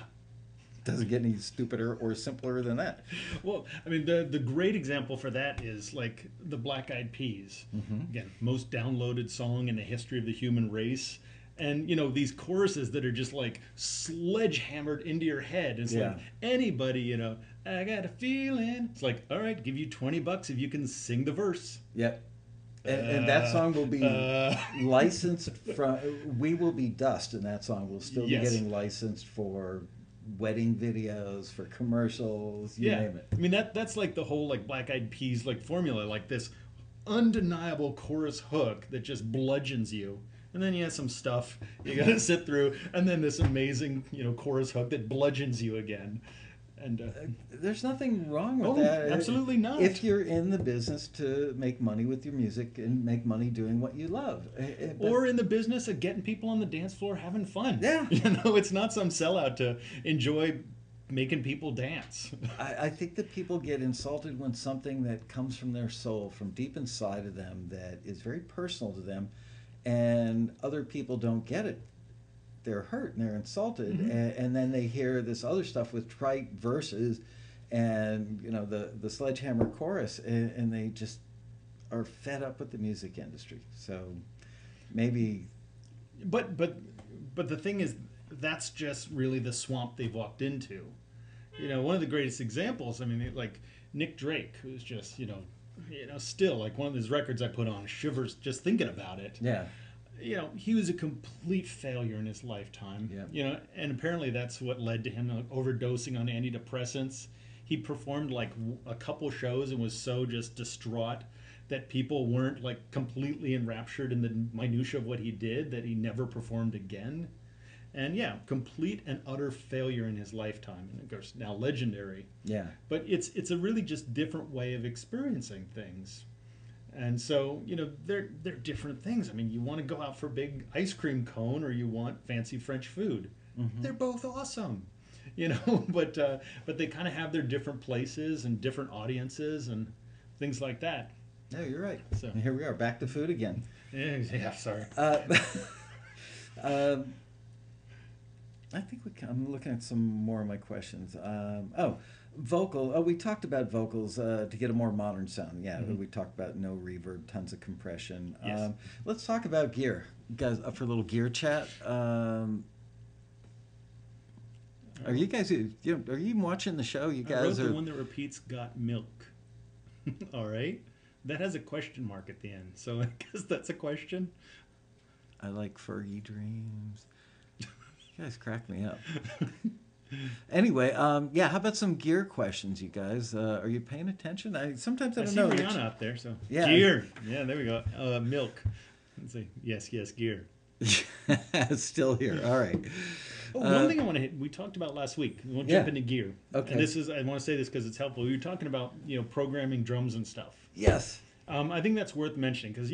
Doesn't get any stupider or simpler than that. Well, I mean, the great example for that is like the Black Eyed Peas. Again, most downloaded song in the history of the human race. And these choruses that are just like sledgehammered into your head. It's Yeah. like anybody, I got a feeling. It's like, all right, give you $20 if you can sing the verse. Yep. And that song will be licensed from. We Will Be Dust, and that song will still Yes. be getting licensed for wedding videos, for commercials, you Yeah, name it. I mean that's like the whole like Black Eyed Peas like formula, like this undeniable chorus hook that just bludgeons you, and then you have some stuff you gotta sit through, and then this amazing chorus hook that bludgeons you again, and There's nothing wrong with oh, that. absolutely not. If you're in the business to make money with your music and make money doing what you love. But- or in the business of getting people on the dance floor having fun. Yeah. It's not some sellout to enjoy making people dance. I think that people get insulted when something that comes from their soul, from deep inside of them, that is very personal to them, and other people don't get it. They're hurt and they're insulted, Mm-hmm. and then they hear this other stuff with trite verses, and the sledgehammer chorus, and they just are fed up with the music industry. So maybe, But the thing is, that's just really the swamp they've walked into. One of the greatest examples. I mean, like Nick Drake, who's just still like one of his records I put on shivers just thinking about it. yeah, He was a complete failure in his lifetime. Yeah. And apparently that's what led to him like, overdosing on antidepressants. He performed like a couple shows and was so just distraught that people weren't like completely enraptured in the minutia of what he did that he never performed again. And yeah, complete and utter failure in his lifetime, and of course now legendary. yeah. But it's a really just different way of experiencing things. And so, they're different things. I mean, you want to go out for a big ice cream cone or you want fancy French food. Mm-hmm. They're both awesome, but they kind of have their different places and different audiences and things like that. No, you're right. So- And here we are, back to food again. Yeah, sorry. I think I'm looking at some more of my questions. Vocal. Oh, we talked about vocals to get a more modern sound. Yeah, Mhm. we talked about no reverb, tons of compression. Yes. Let's talk about gear. You guys up for a little gear chat? Are you guys? Are you even watching the show? You I wrote guys the are. one that repeats "got milk." All right, that has a question mark at the end, so I guess that's a question. I like Fergie Dreams. You guys crack me up. Anyway, yeah. How about some gear questions, you guys? Are you paying attention? Sometimes I I don't see know. Rihanna out there, so Yeah. gear. Yeah, there we go. Milk. Let's see. Yes, gear. Still here. All right. Oh, one thing I want to hit. We talked about last week. We'll jump Yeah. into gear. Okay. And I want to say this because it's helpful. We were talking about programming drums and stuff. Yes. I think that's worth mentioning because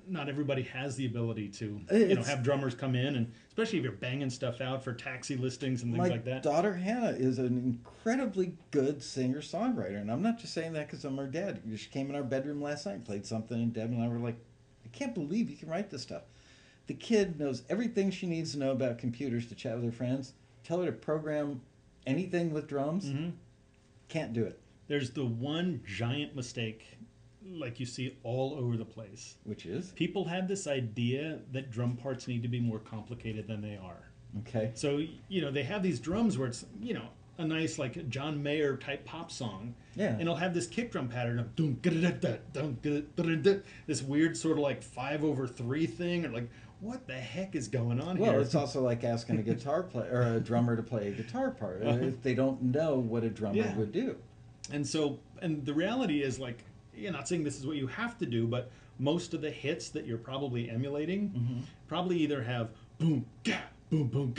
not everybody has the ability to It's- have drummers come in, and especially if you're banging stuff out for taxi listings and things My like that. daughter Hannah is an incredibly good singer-songwriter, and I'm not just saying that because I'm her dad. She came in our bedroom last night, played something, and Deb and I were like, "I can't believe you can write this stuff." The kid knows everything she needs to know about computers to chat with her friends. Tell her to program anything with drums. Mhm. Can't do it. There's the one giant mistake, like you see all over the place. Which is People have this idea that drum parts need to be more complicated than they are. okay. So, they have these drums where it's, a nice like John Mayer type pop song. Yeah. And it'll have this kick drum pattern of dum, ga-da-da-da, dum, ga-da-da-da, this weird sort of like 5/3 thing, or like, what the heck is going on Well, here? it's also like asking a guitar player or a drummer to play a guitar part if they don't know what a drummer Yeah. would do. And the reality is like, not saying this is what you have to do, but most of the hits that you're probably emulating probably either have boom, ga, boom,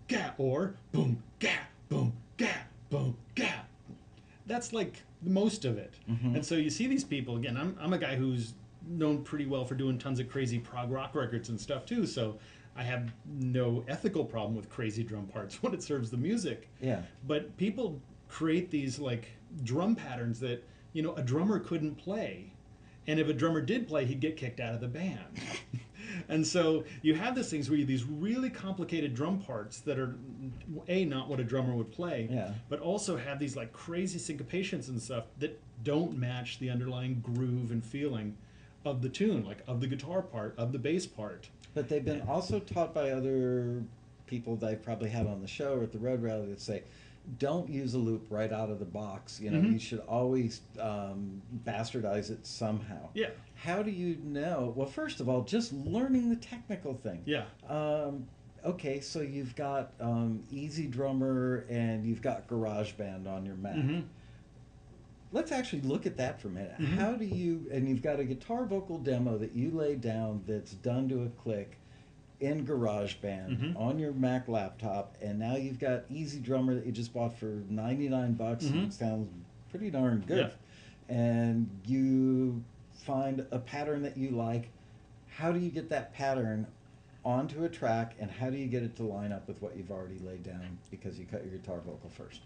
ga, or boom, ga, boom, ga. That's like most of it. And so you see these people, again, I'm a guy who's known pretty well for doing tons of crazy prog rock records and stuff too, so I have no ethical problem with crazy drum parts when it serves the music. Yeah. But people create these like drum patterns that a drummer couldn't play, and if a drummer did play, he'd get kicked out of the band. And so you have these things where you these really complicated drum parts that are not what a drummer would play, Yeah. but also have these like crazy syncopations and stuff that don't match the underlying groove and feeling of the tune, like of the guitar part, of the bass part. But they've been also taught by other people that I've probably had on the show or at the road rally that say, don't use a loop right out of the box. You know, Mhm. you should always bastardize it somehow. Yeah. How do you know? Well, first of all, just learning the technical thing. Yeah. Okay, so you've got Easy Drummer and you've got GarageBand on your Mac. Mhm. Let's actually look at that for a minute. Mhm. How do you, and you've got a guitar vocal demo that you laid down that's done to a click in GarageBand Mhm. on your Mac laptop, and now you've got Easy Drummer that you just bought for $99 and Mhm. it sounds pretty darn good. And you find a pattern that you like. How do you get that pattern onto a track, and how do you get it to line up with what you've already laid down because you cut your guitar vocal first?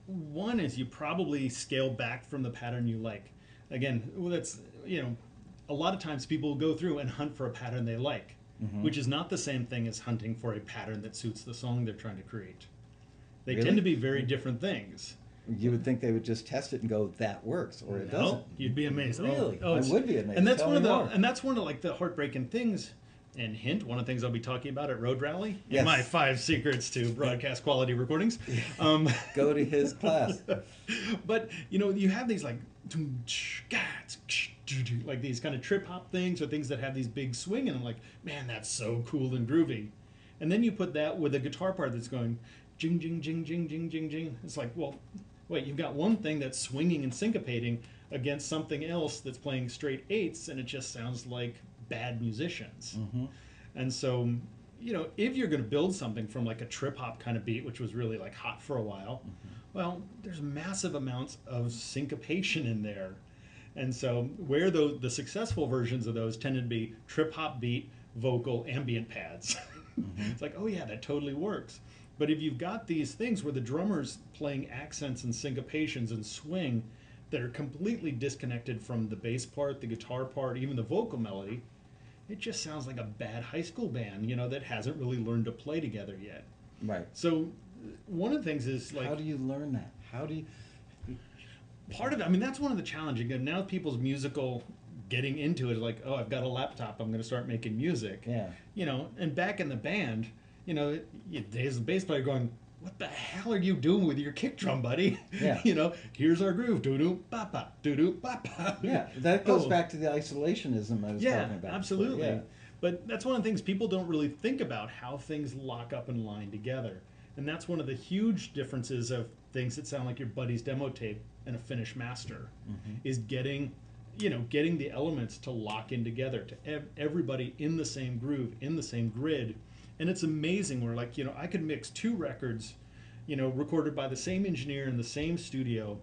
One is you probably scale back from the pattern you like. Again, well, that's, a lot of times people will go through and hunt for a pattern they like, which is not the same thing as hunting for a pattern that suits the song they're trying to create. They Really? tend to be very different things. You would think they would just test it and go, that works, or it doesn't. No, you'd be amazed. Really? I it's- would be amazed. And that's Tell one of me the more. and that's one of like the heartbreaking things. And hint, one of the things I'll be talking about at Road Rally, Yes. in my 5 secrets to broadcast quality recordings. Go to his class. But you have these like these kind of trip hop things, or things that have these big swing, and I'm like, man, that's so cool and groovy. And then you put that with a guitar part that's going jing jing jing jing jing jing jing. It's like, well, wait, you've got one thing that's swinging and syncopating against something else that's playing straight eighths, and it just sounds like bad musicians. Mm-hmm. And so, if you're going to build something from like a trip hop kind of beat, which was really like hot for a while, well, there's massive amounts of syncopation in there. And so, where the successful versions of those tended to be trip hop beat, vocal, ambient pads. It's like, oh yeah, that totally works. But if you've got these things where the drummer's playing accents and syncopations and swing that are completely disconnected from the bass part, the guitar part, even the vocal melody, it just sounds like a bad high school band, that hasn't really learned to play together yet. Right. So one of the things is like, How do you learn that? How do you... part of it, I mean, that's one of the challenges. Again, now people's musical getting into it is like, oh, I've got a laptop, I'm going to start making music. Yeah. And back in the band, there's the bass player going, what the hell are you doing with your kick drum, buddy? Yeah. Here's our groove, doo-doo, ba-ba, doo-doo, ba-ba. Yeah, that goes back to the isolationism I was talking about. Absolutely. before. Yeah. But that's one of the things people don't really think about, how things lock up and line together. And that's one of the huge differences of things that sound like your buddy's demo tape and a finished master, is getting the elements to lock in together, to everybody in the same groove, in the same grid. And it's amazing where, like, I could mix 2 records, recorded by the same engineer in the same studio.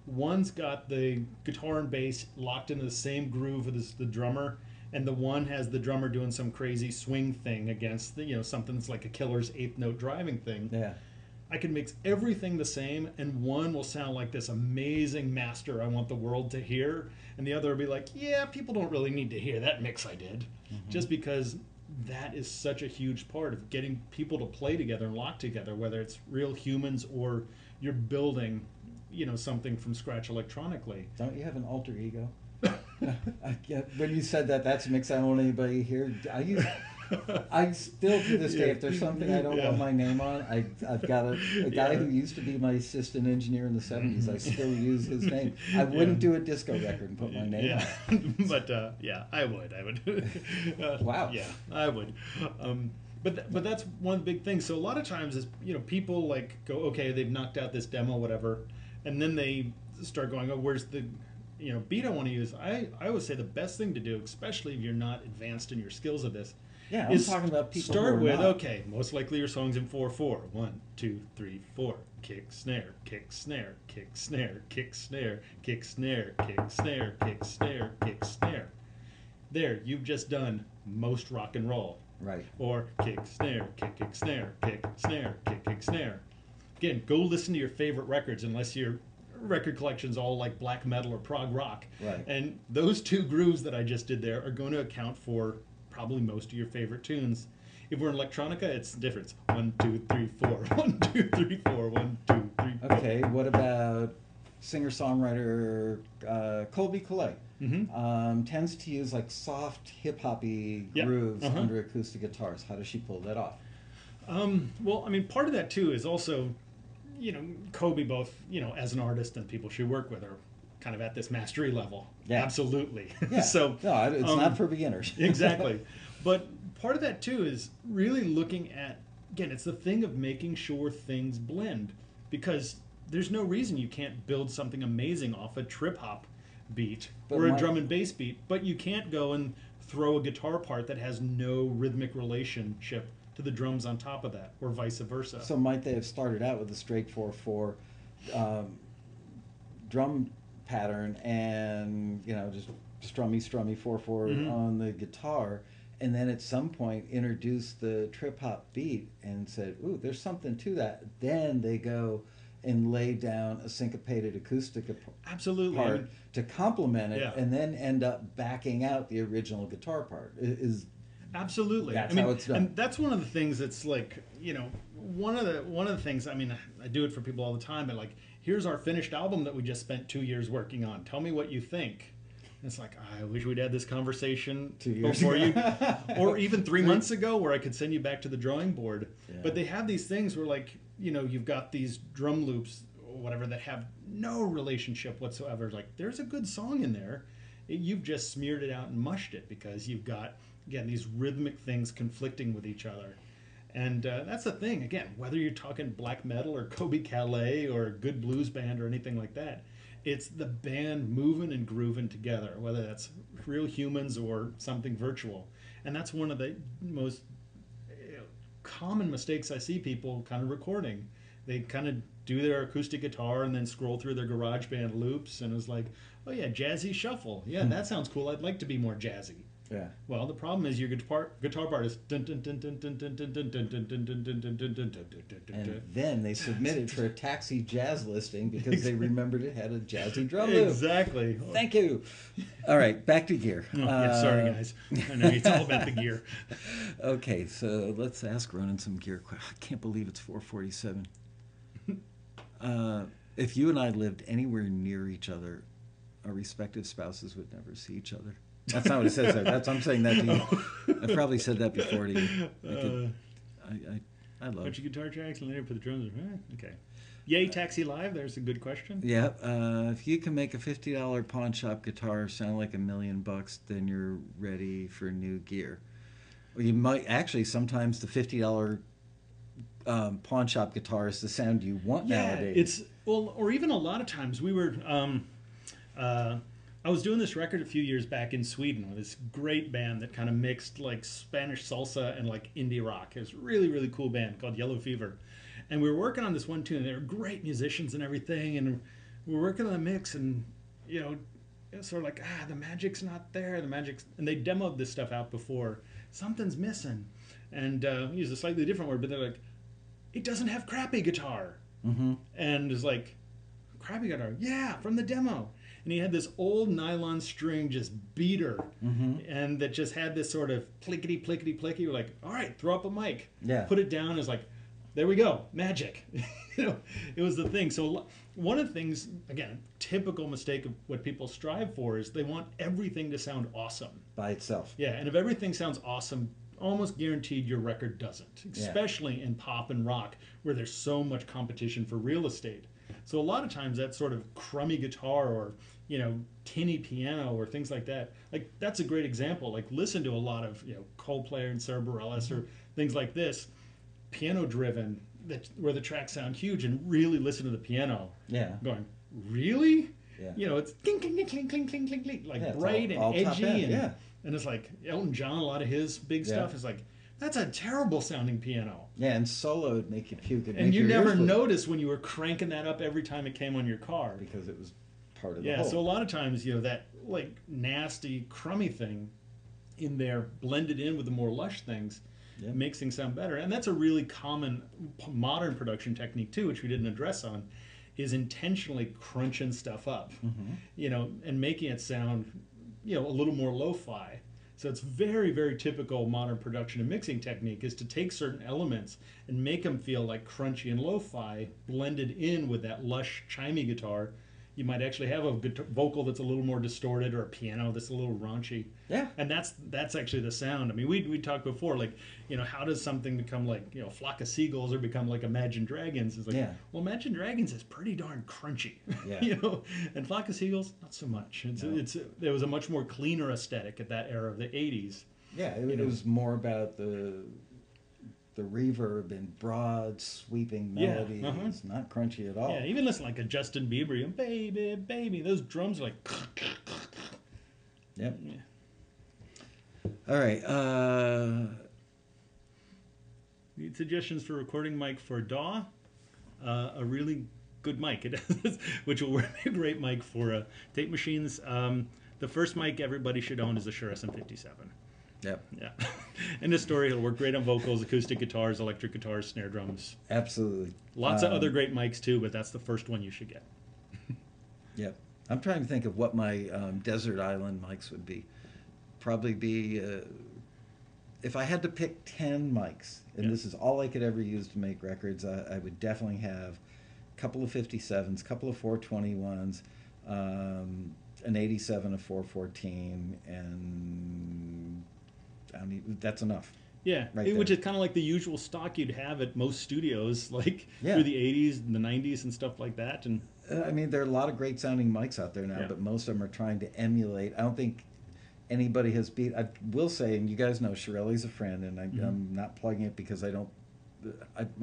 One's got the guitar and bass locked into the same groove as the drummer, and the one has the drummer doing some crazy swing thing against the, something that's like a Killer's 8th note driving thing. Yeah. I can mix everything the same, and one will sound like this amazing master I want the world to hear, and the other will be like, yeah, people don't really need to hear that mix I did. Just because that is such a huge part of getting people to play together and lock together, whether it's real humans or you're building, something from scratch electronically. Don't you have an alter ego? When you said that, that's a mix I don't want anybody here. I still, to this day, if there's something I don't want my name on, I've got a guy who used to be my assistant engineer in the 70s. I still use his name. I wouldn't do a disco record and put my name on. But I would. Wow. Yeah, I would. But that's one big thing. So a lot of times is, people like go, okay, they've knocked out this demo, whatever, and then they start going, oh, where's the beat I want to use? I always say the best thing to do, especially if you're not advanced in your skills of this, Yeah, I'm is talking about people start who are with, not. okay, most likely your song's in 4/4. 1, 2, 3, 4. Kick, snare, kick, snare, kick, snare, kick, snare, kick, snare, kick, snare, kick, snare, kick, snare. There, you've just done most rock and roll. Right. Or kick, snare, kick, kick, snare, kick, snare, kick, kick, snare. Again, go listen to your favorite records, unless your record collection's all like black metal or prog rock. Right. And those 2 grooves that I just did there are going to account for probably most of your favorite tunes. If we're in electronica, it's the difference. 1, 2, 3, 4. 1, 2, 3, 4. 1, 2, 3, 4. Okay, what about singer-songwriter Colby Colley? tends to use like soft hip hoppy Yeah. grooves Uh-huh. under acoustic guitars. How does she pull that off? Well, I mean, part of that too is also, Kobe, both, as an artist and people she work with, are kind of at this mastery level. Yeah. Absolutely. Yeah. So no, it's not for beginners. exactly. But part of that too is really looking at, again, it's the thing of making sure things blend, because there's no reason you can't build something amazing off a trip hop beat or a drum and bass beat, but you can't go and throw a guitar part that has no rhythmic relationship to the drums on top of that, or vice versa. So might they have started out with a straight 4/4 drum pattern and just strummy 4/4 on the guitar, and then at some point introduce the trip hop beat and said, "Ooh, there's something to that." Then they go and lay down a syncopated acoustic Absolutely. part to complement it, Yeah. and then end up backing out the original guitar part. Is Absolutely. That's how it's done. And that's one of the things that's like, one of the things, I mean, I do it for people all the time, but like, here's our finished album that we just spent 2 years working on. Tell me what you think. And it's like, I wish we'd had this conversation 2 years before ago. or even 3 months ago, where I could send you back to the drawing board. Yeah. But they have these things where, like, you've got these drum loops or whatever that have no relationship whatsoever. It's like, there's a good song in there. You've just smeared it out and mushed it, because you've got, again, these rhythmic things conflicting with each other. And that's the thing, again, whether you're talking black metal or Kobe Calais or a good blues band or anything like that, it's the band moving and grooving together, whether that's real humans or something virtual. And that's one of the most common mistakes I see people kind of recording. They kind of do their acoustic guitar and then scroll through their GarageBand loops, and it was like, oh yeah, jazzy shuffle. Yeah, that sounds cool. I'd like to be more jazzy. Yeah. Well, the problem is your guitar part is and then they submitted for a taxi jazz listing because they remembered it had a jazzy drum loop. Exactly. Thank you. All right, back to gear. Oh, yeah, sorry guys. I know it's all about the gear. Okay, so let's ask Ronan some gear questions. I can't believe it's 4:47. If you and I lived anywhere near each other, our respective spouses would never see each other. That's not what it says there. I'm saying that to you. I probably said that before to you. I love Bunch of guitar tracks and later put the drums in. Okay. Yay, Taxi Live. There's a good question. Yeah. If you can make a $50 pawn shop guitar sound like $1 million, then you're ready for new gear. Or you might actually, sometimes the $50 pawn shop guitar is the sound you want nowadays. It's or even a lot of times we were. I was doing this record a few years back in Sweden with this great band that kind of mixed like Spanish salsa and like indie rock. It was a really, really cool band called Yellow Fever. And we were working on this one tune. They were great musicians and everything. And we were working on the mix, and, it's sort of like, the magic's not there. And they demoed this stuff out before. Something's missing. And we used a slightly different word, but they're like, it doesn't have crappy guitar. Mm-hmm. And it's like, crappy guitar? Yeah, from the demo. And he had this old nylon string just beater, and that just had this sort of plickety plickety plicky. We're like, all right, throw up a mic, put it down. It's like, there we go, magic. It was the thing. So one of the things, again, typical mistake of what people strive for is they want everything to sound awesome by itself. Yeah, and if everything sounds awesome, almost guaranteed your record doesn't, especially in pop and rock, where there's so much competition for real estate. So a lot of times that sort of crummy guitar or, tinny piano or things like that, like that's a great example. Like listen to a lot of, Coldplay and Sarah Bareilles or things like this, piano driven, where the tracks sound huge, and really listen to the piano. Yeah. Going, really? Yeah. It's clink, clink, clink, clink, clink, clink, clink, like bright all and edgy. And it's like Elton John, a lot of his big stuff is like, that's a terrible sounding piano. Yeah, and solo would make you puke. And you never noticed when you were cranking that up every time it came on your car. Because it was part of the whole. whole. So a lot of times, that like nasty, crummy thing in there blended in with the more lush things makes things sound better. And that's a really common modern production technique too, which we didn't address on, is intentionally crunching stuff up, and making it sound, a little more lo-fi. So it's very, very typical modern production and mixing technique is to take certain elements and make them feel like crunchy and lo-fi blended in with that lush, chimey guitar, you might actually have a vocal that's a little more distorted, or a piano that's a little raunchy. Yeah. And that's actually the sound. I mean, we talked before, like, how does something become like, Flock of Seagulls or become like Imagine Dragons? It's like, Yeah. well, Imagine Dragons is pretty darn crunchy, Yeah. and Flock of Seagulls, not so much. There was a much more cleaner aesthetic at that era of the 80s. Yeah, it was more about the reverb and broad, sweeping melodies, not crunchy at all. Yeah, even listen like a Justin Bieber, baby, baby, those drums are like. Yep. Yeah. All right. Need suggestions for recording mic for DAW? A really good mic, which will be a great mic for tape machines. The first mic everybody should own is the Shure SM57. Yep. Yeah. End of story. It'll work great on vocals, acoustic guitars, electric guitars, snare drums. Absolutely. Lots of other great mics too, but that's the first one you should get. Yep. I'm trying to think of what my desert island mics would be. Probably be, if I had to pick 10 mics, and this is all I could ever use to make records, I would definitely have a couple of 57s, a couple of 421s, an 87, a 414, and that's enough. Yeah, right which is kind of like the usual stock you'd have at most studios, like through the 80s and the 90s and stuff like that. And I mean, there are a lot of great sounding mics out there now, but most of them are trying to emulate. I don't think anybody has beat. I will say, and you guys know, Shirelli's a friend, and I'm not plugging it because I don't.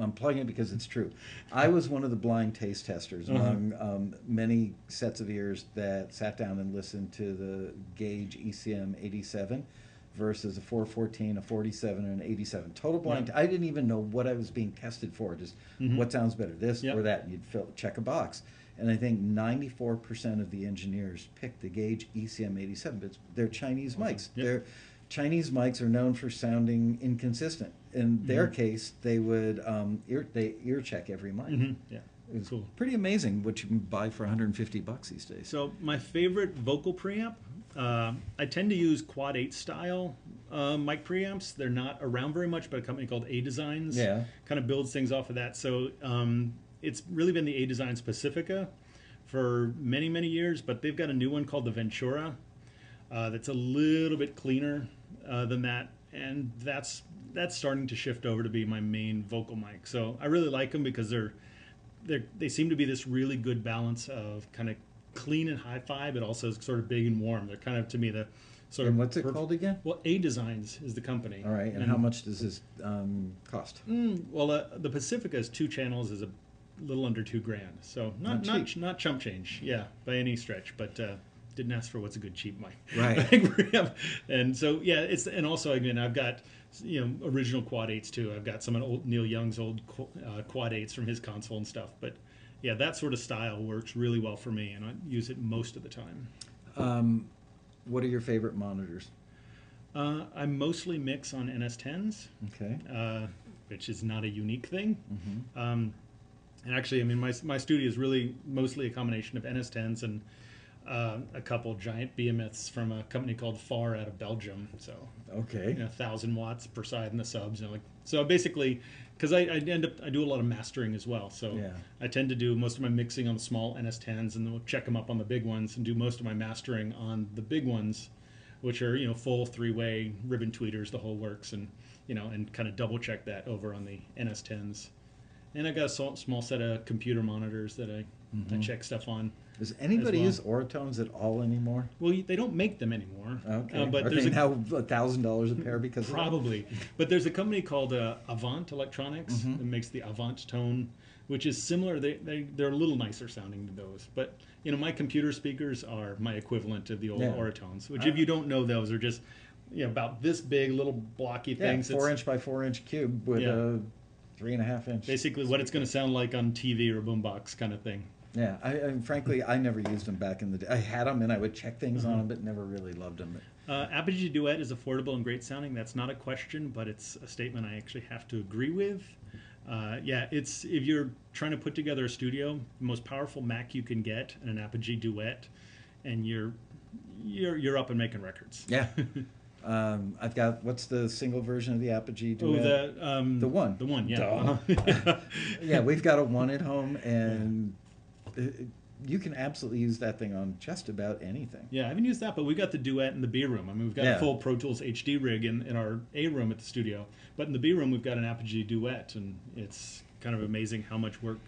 I'm plugging it because it's true. I was one of the blind taste testers among many sets of ears that sat down and listened to the Gauge ECM 87 versus a 414, a 47, and an 87. Total blind. I didn't even know what I was being tested for. Just what sounds better, this or that. And you'd check a box. And I think 94% of the engineers picked the Gauge ECM 87, but they're Chinese mics. They're Chinese mics are known for sounding inconsistent. In their case, they would ear check every mic. Yeah, it's cool. Pretty amazing what you can buy for $150 these days. So my favorite vocal preamp, I tend to use Quad 8 style mic preamps. They're not around very much, but a company called A Designs kind of builds things off of that. So it's really been the A Designs Pacifica for many, many years, but they've got a new one called the Ventura that's a little bit cleaner than that, and that's starting to shift over to be my main vocal mic. So I really like them because they seem to be this really good balance of kind of clean and hi-fi, but also sort of big and warm. They're kind of, to me, the sort and what's it called again? Well, A Designs is the company. All right, and how much does this cost? Well, the Pacifica is 2 channels, is a little under $2,000, so not chump change, by any stretch, but didn't ask for what's a good cheap mic, right? And so and also again, I've got original Quad 8s too. I've got some of Neil Young's old Quad 8s from his console and stuff, but yeah, that sort of style works really well for me, and I use it most of the time. What are your favorite monitors? I mostly mix on NS10s, which is not a unique thing. And actually, I mean, my studio is really mostly a combination of NS10s and a couple giant behemoths from a company called FAR out of Belgium. So 1,000 watts per side in the subs. So basically, because I do a lot of mastering as well. So I tend to do most of my mixing on the small NS10s, and then we'll check them up on the big ones, and do most of my mastering on the big ones, which are full 3-way ribbon tweeters, the whole works, and and kind of double check that over on the NS10s. And I got a small set of computer monitors that I check stuff on. Does anybody use Oratones at all anymore? Well, they don't make them anymore. Okay. But there's now $1,000 a pair because probably. But there's a company called Avant Electronics that makes the Avant Tone, which is similar. They're a little nicer sounding than those. But my computer speakers are my equivalent of the old Oratones, which if you don't know, those are just about this big, little blocky things. 4-inch by 4-inch cube with a 3.5-inch. Basically, what it's going to sound like on TV or a boombox kind of thing. Yeah, frankly, I never used them back in the day. I had them and I would check things on them, but never really loved them. Apogee Duet is affordable and great sounding. That's not a question, but it's a statement I actually have to agree with. It's if you're trying to put together a studio, the most powerful Mac you can get, and an Apogee Duet, and you're up and making records. Yeah. I've got, what's the single version of the Apogee Duet? The one. The one, yeah. Yeah, we've got a one at home, and you can absolutely use that thing on just about anything. Yeah, I haven't used that, but we got the Duet in the B room. I mean, we've got a Yeah. full Pro Tools HD rig in our A room at the studio, but in the B room we've got an Apogee Duet, and it's kind of amazing how much work.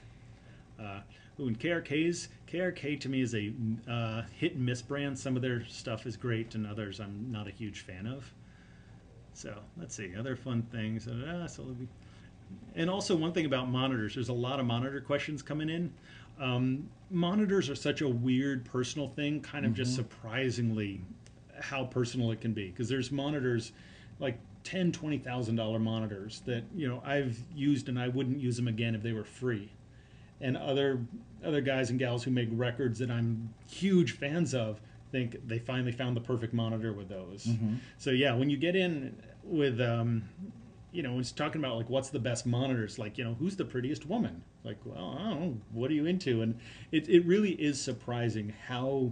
Uh, and KRK to me is a hit and miss brand. Some of their stuff is great, and others I'm not a huge fan of. So let's see other fun things. And also one thing about monitors, there's a lot of monitor questions coming in. Monitors are such a weird personal thing, kind of just surprisingly how personal it can be. Because there's monitors like $10,000-$20,000 monitors that I've used and I wouldn't use them again if they were free. And other guys and gals who make records that I'm huge fans of think they finally found the perfect monitor with those. So yeah, when you get in with when it's talking about like what's the best monitors, like who's the prettiest woman, like, well, I don't know, what are you into? And it really is surprising how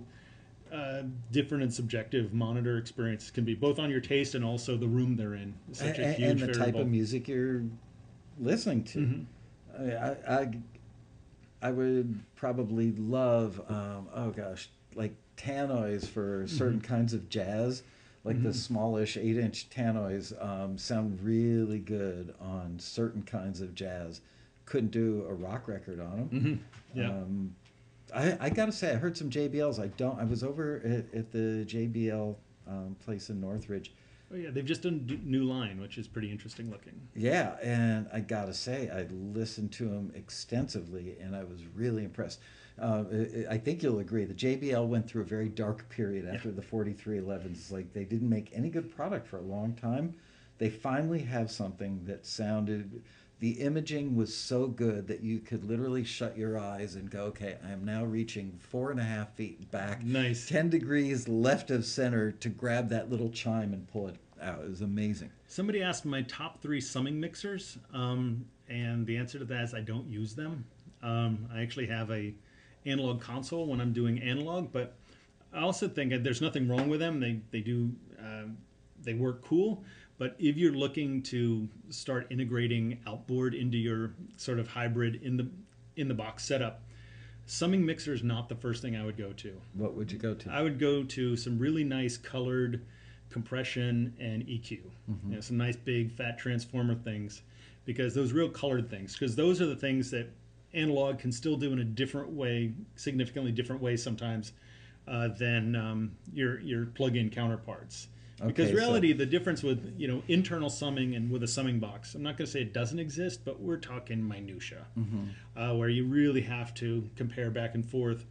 different and subjective monitor experiences can be, both on your taste and also the room they're in. It's such a huge and the variable. type of music you're listening to. I would probably love oh gosh, like tannoys for certain kinds of jazz. Like the smallish 8-inch tannoys sound really good on certain kinds of jazz. Couldn't do a rock record on them. Yeah. I gotta say, I heard some JBLs. I was over at the JBL place in Northridge. Oh yeah, they've just done a new line, which is pretty interesting looking. Yeah, and I gotta say, I listened to them extensively, and I was really impressed. I think you'll agree. The JBL went through a very dark period after the 4311s. Like they didn't make any good product for a long time. They finally have something that sounded. The imaging was so good that you could literally shut your eyes and go, okay, I am now reaching 4.5 feet back, Nice. 10 degrees left of center to grab that little chime and pull it out. It was amazing. Somebody asked my top 3 summing mixers, and the answer to that is I don't use them. I actually have a analog console when I'm doing analog, but I also think that there's nothing wrong with them. They work cool, but if you're looking to start integrating outboard into your sort of hybrid in the box setup, summing mixer is not the first thing I would go to. What would you go to? I would go to some really nice colored compression and EQ. Some nice big fat transformer things, because those real colored things, because those are the things that analog can still do in a different way, significantly different way sometimes than your plug-in counterparts. Because reality, the difference with internal summing and with a summing box, I'm not going to say it doesn't exist, but we're talking minutia, where you really have to compare back and forth.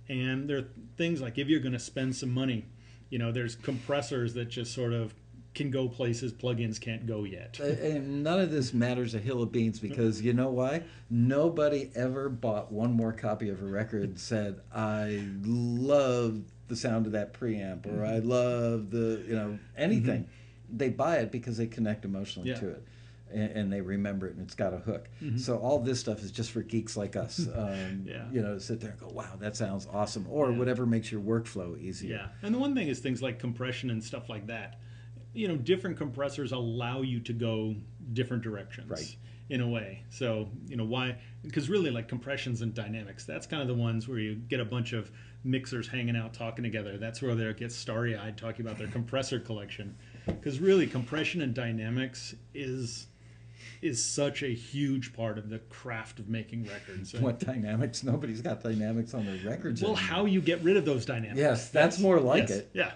And there are things like if you're going to spend some money, there's compressors that just sort of can go places plugins can't go yet. And none of this matters a hill of beans, because you know why? Nobody ever bought one more copy of a record and said, I love the sound of that preamp, or I love the, anything. They buy it because they connect emotionally to it. And they remember it, and it's got a hook. So all this stuff is just for geeks like us, to sit there and go, wow, that sounds awesome, or whatever makes your workflow easier. Yeah, and the one thing is things like compression and stuff like that. Different compressors allow you to go different directions, right, in a way. So, why? Because really, like compressions and dynamics, that's kind of the ones where you get a bunch of mixers hanging out talking together. That's where they get starry-eyed talking about their compressor collection. Because really, compression and dynamics is such a huge part of the craft of making records. What dynamics? Nobody's got dynamics on their records Well, anymore. how you get rid of those dynamics. Yes, that's more like it. Yeah.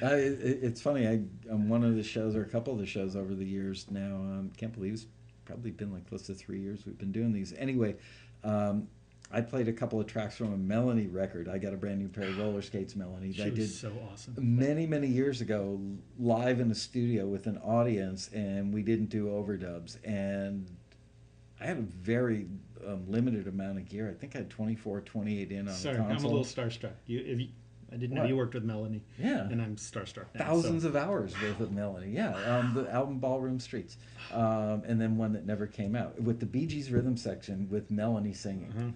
It's funny. On one of the shows, or a couple of the shows over the years now, can't believe it's probably been like close to 3 years we've been doing these. Anyway, I played a couple of tracks from a Melanie record. I got a brand new pair of roller skates, Melanie. She was so awesome. Many, many years ago, live in a studio with an audience, and we didn't do overdubs. And I had a very limited amount of gear. I think I had 24, 28 in on Sorry, the console. I'm a little starstruck. I didn't know you worked with Melanie. Yeah. And I'm starstruck now. Thousands of hours worth of Melanie. Yeah. The album Ballroom Streets. And then one that never came out. With the Bee Gees rhythm section with Melanie singing.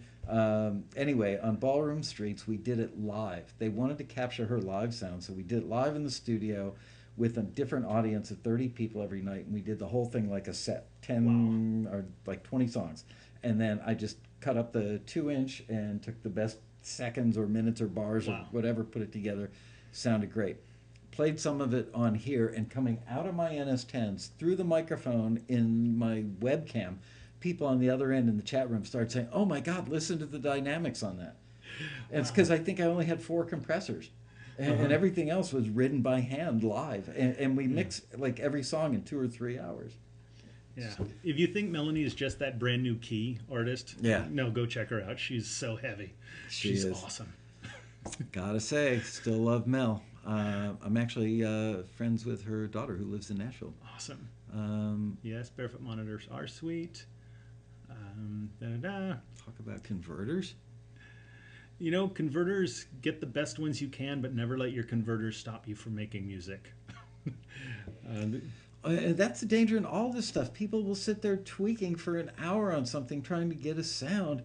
Anyway, on Ballroom Streets, we did it live. They wanted to capture her live sound, so we did it live in the studio with a different audience of 30 people every night. And we did the whole thing like a set, 10 or like 20 songs. And then I just cut up the 2-inch and took the best seconds or minutes or bars or Wow. whatever, put it together. Sounded great. Played some of it on here, and coming out of my NS10s through the microphone in my webcam, people on the other end in the chat room started saying, "Oh my God, listen to the dynamics on that." And it's because Wow. I think I only had 4 compressors. And Uh-huh. everything else was written by hand live. And we Yeah. mix like every song in 2 or 3 hours. Yeah. So, If you think Melanie is just that brand new key artist, yeah, no, go check her out. She's so heavy. she She's is. awesome. Gotta say, still love Mel. I'm actually friends with her daughter who lives in Nashville. Awesome. Um, Yes, barefoot monitors are sweet. Da-da-da. talk about converters. You know, converters, get the best ones you can, but never let your converters stop you from making music. uh, That's the danger in all this stuff. People will sit there tweaking for an hour on something, trying to get a sound.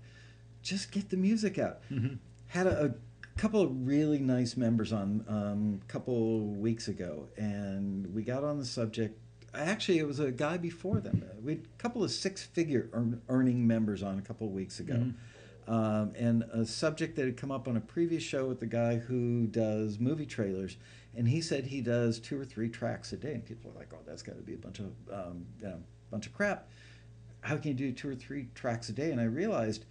Just get the music out. mhm. Had a couple of really nice members on a couple weeks ago, and we got on the subject. Actually, it was a guy before them. We had a couple of six-figure earning members on a couple of weeks ago. Mhm. And a subject that had come up on a previous show with the guy who does movie trailers, and he said he does 2 or 3 tracks a day, and people are like, "Oh, that's got to be a bunch of crap. How can you do 2 or 3 tracks a day?" And I realized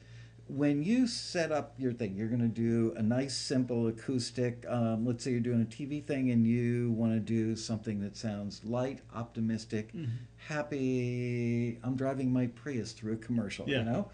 when you set up your thing, you're going to do a nice, simple acoustic. Let's say you're doing a TV thing and you want to do something that sounds light, optimistic, Mhm. happy. I'm driving my Prius through a commercial, Yeah. you know?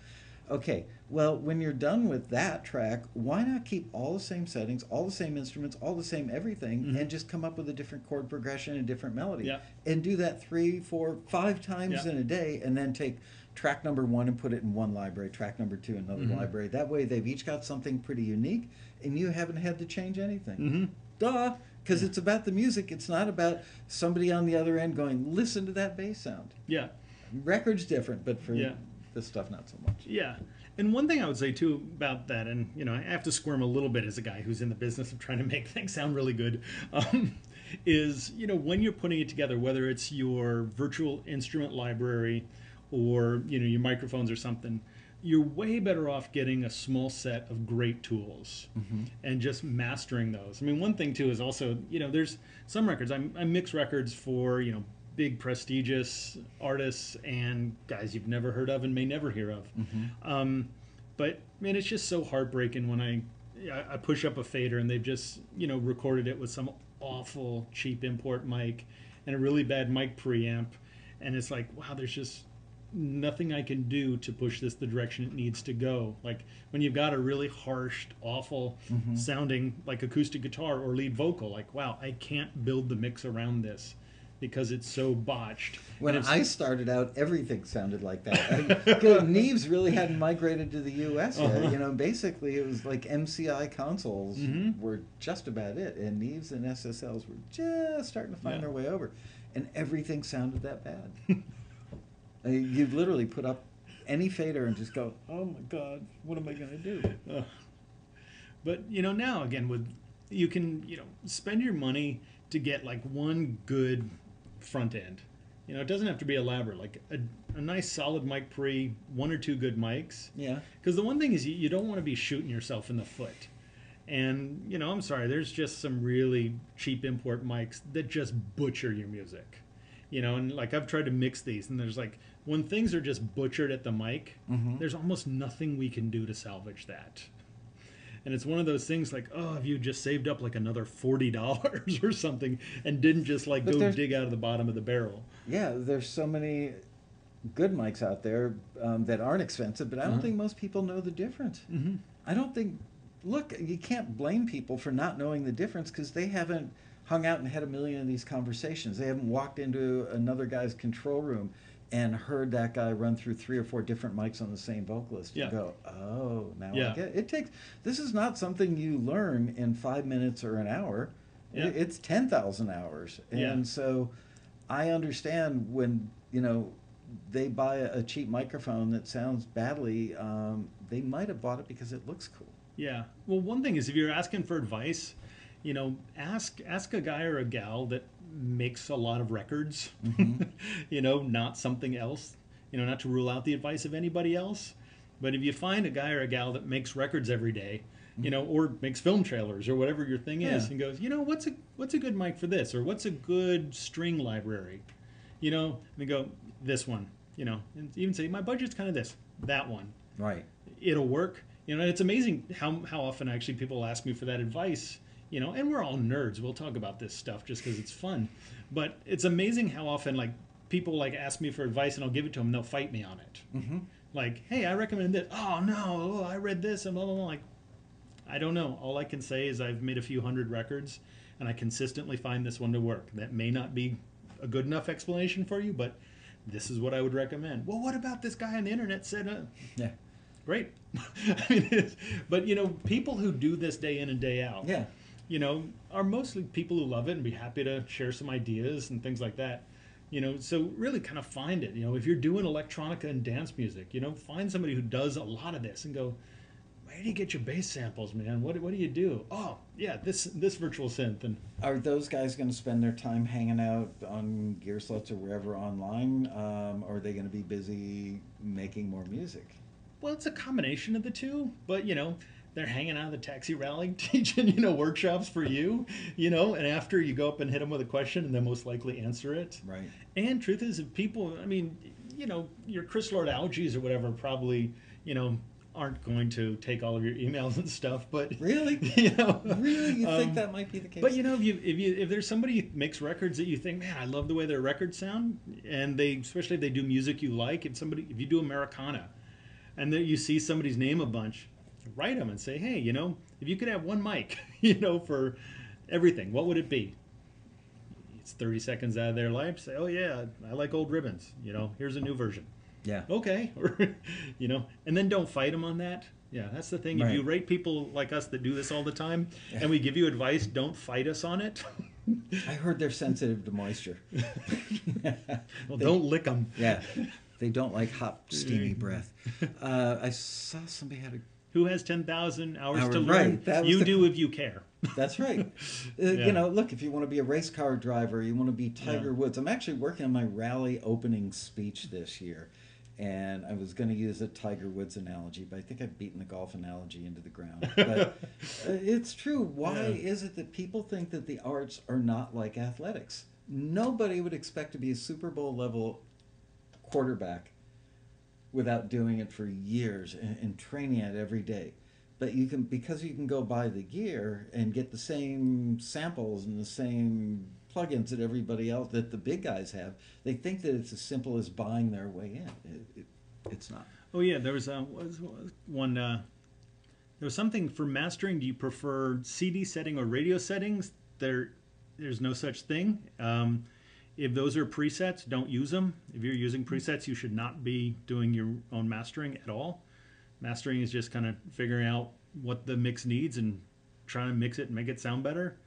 Okay, well, when you're done with that track, why not keep all the same settings, all the same instruments, all the same everything, Mhm. and just come up with a different chord progression and a different melody? Yeah. And do that 3, 4, 5 times Yeah. in a day, and then take track number 1 and put it in one library, track number 2 in another Mhm. library. That way they've each got something pretty unique, and you haven't had to change anything. Mm-hmm. Duh! Because Yeah. it's about the music. It's not about somebody on the other end going, "Listen to that bass sound." Yeah. Record's different, but for Yeah. this stuff, not so much. Yeah. And one thing I would say too about that, and you know, I have to squirm a little bit as a guy who's in the business of trying to make things sound really good, is, you know, when you're putting it together, whether it's your virtual instrument library or, you know, your microphones or something, you're way better off getting a small set of great tools Mm-hmm. and just mastering those. I mean, one thing too is also, you know, there's some records, I mix records for, you know, big prestigious artists and guys you've never heard of and may never hear of. Mm-hmm. But man, it's just so heartbreaking when I push up a fader and they've just, you know, recorded it with some awful cheap import mic and a really bad mic preamp, and it's like, wow, there's just nothing I can do to push this the direction it needs to go. Like when you've got a really harsh, awful Mm-hmm. sounding like acoustic guitar or lead vocal, like, wow, I can't build the mix around this because it's so botched. When And I started out, everything sounded like that. Neves really hadn't migrated to the U.S. yet. Uh-huh. You know, basically it was like MCI consoles Mhm. were just about it, and Neves and SSLs were just starting to find Yeah. their way over, and everything sounded that bad. You'd literally put up any fader and just go, "Oh my God, what am I going to do?" Uh, but you know, now again, with you can, you know, spend your money to get like one good front end. You know, it doesn't have to be elaborate. Like a nice solid mic pre, 1 or 2 good mics. Yeah. Because the one thing is you don't want to be shooting yourself in the foot. And you know, I'm sorry, there's just some really cheap import mics that just butcher your music. You know, and like I've tried to mix these, and there's like when things are just butchered at the mic, Mm-hmm. there's almost nothing we can do to salvage that. And it's one of those things like, oh, if you just saved up like another $40 or something and didn't just like But go there's- dig out of the bottom of the barrel. Yeah, there's so many good mics out there that aren't expensive, but I don't Uh-huh. think most people know the difference. Mm-hmm. I don't think. Look, you can't blame people for not knowing the difference because they haven't hung out and had a million of these conversations. They haven't walked into another guy's control room and heard that guy run through 3 or 4 different mics on the same vocalist Yeah. and go, "Oh, now Yeah. I get it." It takes. This is not something you learn in 5 minutes or an hour. Yeah. It's 10,000 hours, and Yeah. so I understand when they buy a cheap microphone that sounds badly. They might have bought it because it looks cool. Yeah. Well, one thing is if you're asking for advice, you know, ask a guy or a gal that makes a lot of records. Mhm. You know, not something else. You know, not to rule out the advice of anybody else, but if you find a guy or a gal that makes records every day, or makes film trailers or whatever your thing is, Yeah. and goes, what's a good mic for this, or what's a good string library, and they go this one, and even say my budget's kind of that one, Right. it'll work. And it's amazing how often actually people ask me for that advice, and we're all nerds. We'll talk about this stuff just because it's fun. But it's amazing how often, like, people, like, ask me for advice and I'll give it to them and they'll fight me on it. Mm-hmm. Like, hey, I recommend this. Oh, no, I read this and blah, blah, blah. Like, I don't know. All I can say is I've made a few hundred records and I consistently find this one to work. That may not be a good enough explanation for you, but this is what I would recommend. Well, what about this guy on the internet said, Yeah. great. I mean, but people who do this day in and day out, Yeah. are mostly people who love it and be happy to share some ideas and things like that. So really kind of find it. If you're doing electronica and dance music, find somebody who does a lot of this and go, where do you get your bass samples, man? What do you do? Oh, yeah, this virtual synth. And Are those guys going to spend their time hanging out on Gear Sluts or wherever online, or are they going to be busy making more music? well, it's a combination of the two, but they're hanging out at the taxi rally teaching workshops for you, and after you go up and hit them with a question and they'll most likely answer it. Right. And truth is, if people, I mean, your Chris Lord algaes or whatever probably aren't going to take all of your emails and stuff, but Really? Really? You think that might be the case? but if there's somebody who makes records that you think, man, I love the way their records sound, and especially if they do music you like, if you do Americana and then you see somebody's name a bunch, write them and say, hey, if you could have one mic, for everything, what would it be? It's 30 seconds out of their life. Say, oh yeah, I like old ribbons. Here's a new version. Yeah. Okay, and then don't fight them on that. Yeah, that's the thing. Right. If you rate people like us that do this all the time, and we give you advice, don't fight us on it. I heard they're sensitive to moisture. Well, don't lick them. Yeah. They don't like hot, steamy breath. I saw somebody had a... Who has 10,000 hours to learn? Right, that was You the- do if you care. That's right. Yeah. Look, if you want to be a race car driver, you want to be Tiger Yeah. Woods. I'm actually working on my rally opening speech this year, and I was going to use a Tiger Woods analogy, but I think I've beaten the golf analogy into the ground. But it's true. Why is it that people think that the arts are not like athletics? Nobody would expect to be a Super Bowl level quarterback without doing it for years and training it every day. But because you can go buy the gear and get the same samples and the same plugins that everybody else, that the big guys have, they think that it's as simple as buying their way in. It's not. Oh yeah, there was one. There was something for mastering. Do you prefer CD setting or radio settings? There's no such thing. If those are presets, don't use them. If you're using presets, you should not be doing your own mastering at all. Mastering is just kind of figuring out what the mix needs and trying to mix it and make it sound better.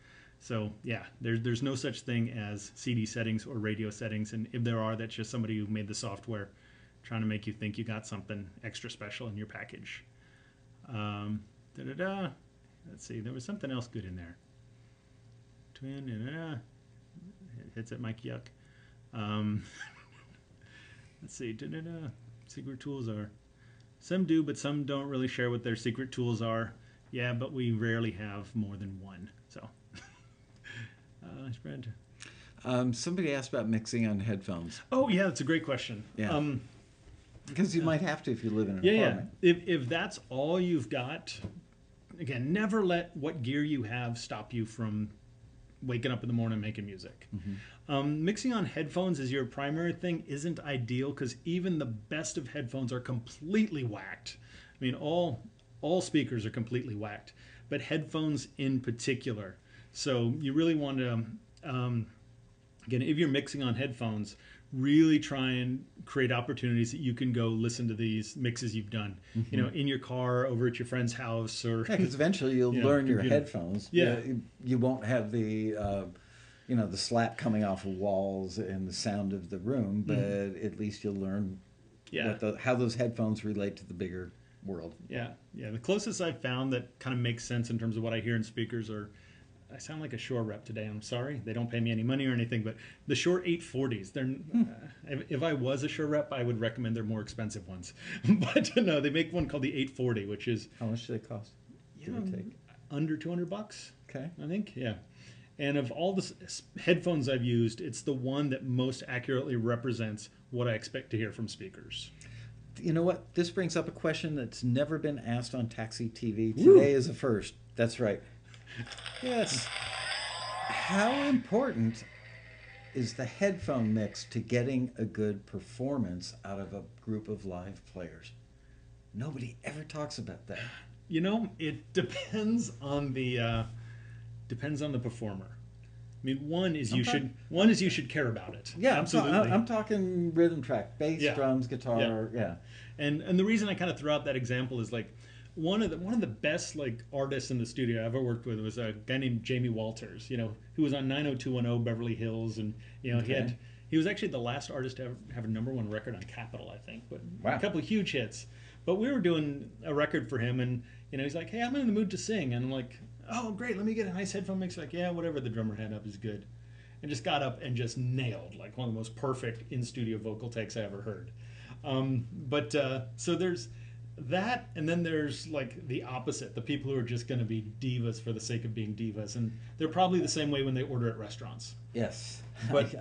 So yeah, there's no such thing as CD settings or radio settings, and if there are, that's just somebody who made the software trying to make you think you got something extra special in your package. Let's see, there was something else good in there. Hits at Mike Yuck. Let's see. Secret tools are. Some do, but some don't really share what their secret tools are. Yeah, but we rarely have more than one. So, spread. Somebody asked about mixing on headphones. Oh yeah, that's a great question. Yeah. Because you might have to if you live in an Yeah. apartment. If that's all you've got, again, never let what gear you have stop you from waking up in the morning making music. Mixing on headphones as your primary thing isn't ideal because even the best of headphones are completely whacked. I mean, all speakers are completely whacked, but headphones in particular. So you really want to, again, if you're mixing on headphones, really try and create opportunities that you can go listen to these mixes you've done, in your car, over at your friend's house, or Yeah, because eventually you'll learn your computer. headphones. Yeah. You won't have the, the slap coming off of walls and the sound of the room, but at least you'll learn how those headphones relate to the bigger world. Yeah. The closest I've found that kind of makes sense in terms of what I hear in speakers are, I sound like a Shure rep today. I'm sorry. They don't pay me any money or anything, but the Shure 840s, they're, if I was a Shure rep, I would recommend their more expensive ones. But no, they make one called the 840, which is, How much do they cost? give or take? Under $200, Okay. I think. Yeah. And of all the headphones I've used, it's the one that most accurately represents what I expect to hear from speakers. You know what? This brings up a question that's never been asked on Taxi TV. Woo. Today is a first. That's right. Yes. How important is the headphone mix to getting a good performance out of a group of live players? Nobody ever talks about that. It depends on the performer. I mean, one is you should care about it. Yeah, absolutely. I'm talking rhythm track, bass, Yeah. drums, guitar. Yeah. And the reason I kind of throw out that example is like one of the best like artists in the studio I ever worked with was a guy named Jamie Walters. Who was on 90210 Beverly Hills, and Okay. he was actually the last artist to ever have a #1 record on Capitol, I think, but Wow. a couple of huge hits. But we were doing a record for him, and he's like, "Hey, I'm in the mood to sing," and I'm like, "Oh, great, let me get a nice headphone mix." Like, yeah, whatever the drummer had up is good, and just got up and just nailed like one of the most perfect in studio vocal takes I ever heard. So there's that, and then there's like the opposite, the people who are just going to be divas for the sake of being divas, and they're probably the same way when they order at restaurants. Yes. But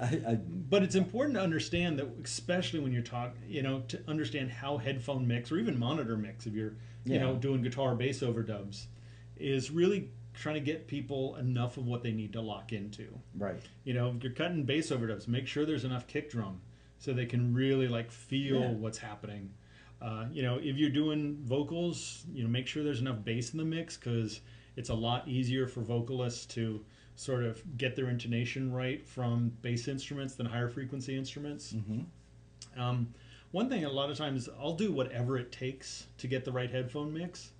but it's important to understand that, especially when you're to understand how headphone mix or even monitor mix, if you're doing guitar bass overdubs, is really trying to get people enough of what they need to lock into. Right. If you're cutting bass overdubs, make sure there's enough kick drum so they can really like feel what's happening. If you're doing vocals, make sure there's enough bass in the mix, because it's a lot easier for vocalists to sort of get their intonation right from bass instruments than higher frequency instruments. Mm-hmm. One thing, a lot of times I'll do whatever it takes to get the right headphone mix.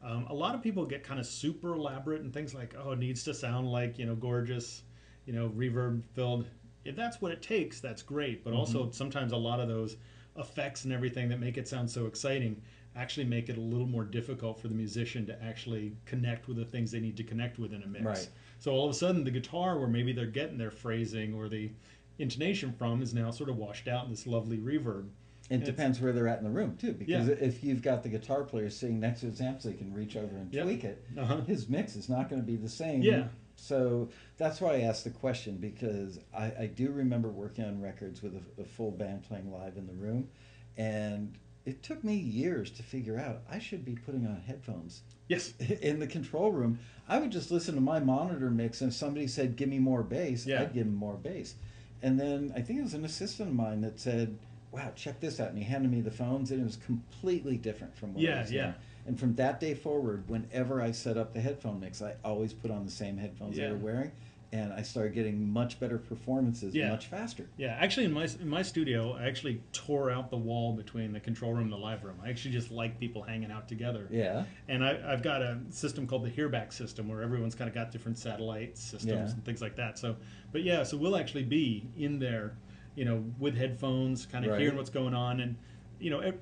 A lot of people get kind of super elaborate and things like, oh, it needs to sound like, gorgeous, reverb filled. If that's what it takes, that's great. But also sometimes a lot of those effects and everything that make it sound so exciting actually make it a little more difficult for the musician to actually connect with the things they need to connect with in a mix. Right. So all of a sudden the guitar, where maybe they're getting their phrasing or the intonation from, is now sort of washed out in this lovely reverb. It depends where they're at in the room too, because Yeah. if you've got the guitar player sitting next to his amp so he can reach over and tweak it, his mix is not going to be the same. Yeah. So that's why I asked the question, because I do remember working on records with a full band playing live in the room, and it took me years to figure out I should be putting on headphones. Yes. In the control room, I would just listen to my monitor mix, and if somebody said, "Give me more bass," Yeah. I'd give them more bass. And then I think it was an assistant of mine that said, "Wow, check this out," and he handed me the phones, and it was completely different from what I was doing. And from that day forward, whenever I set up the headphone mix, I always put on the same headphones they were wearing, and I started getting much better performances much faster. Yeah, actually in my studio, I actually tore out the wall between the control room and the live room. I actually just like people hanging out together. Yeah. And I've got a system called the Hearback system, where everyone's kind of got different satellite systems and things like that. So we'll actually be in there, with headphones, kind of hearing what's going on. And,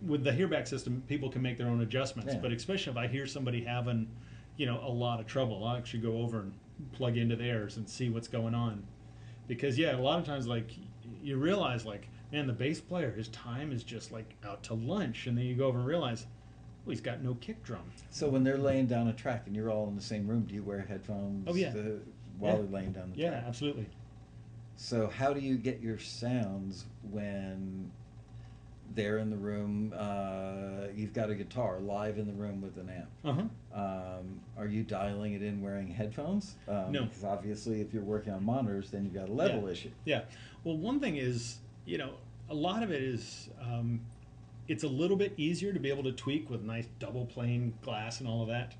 with the Hearback system, people can make their own adjustments. Yeah. But especially if I hear somebody having, a lot of trouble, I'll actually go over and plug into theirs and see what's going on. Because, a lot of times, like, you realize, like, man, the bass player, his time is just, like, out to lunch. And then you go over and realize, well, he's got no kick drum. So when they're laying down a track and you're all in the same room, do you wear headphones while they're laying down the track? Yeah, absolutely. So how do you get your sounds when they're in the room? You've got a guitar live in the room with an amp. Are you dialing it in wearing headphones? No. Because obviously if you're working on monitors, then you've got a level issue. Yeah. Well, one thing is, a lot of it is, it's a little bit easier to be able to tweak with nice double pane glass and all of that.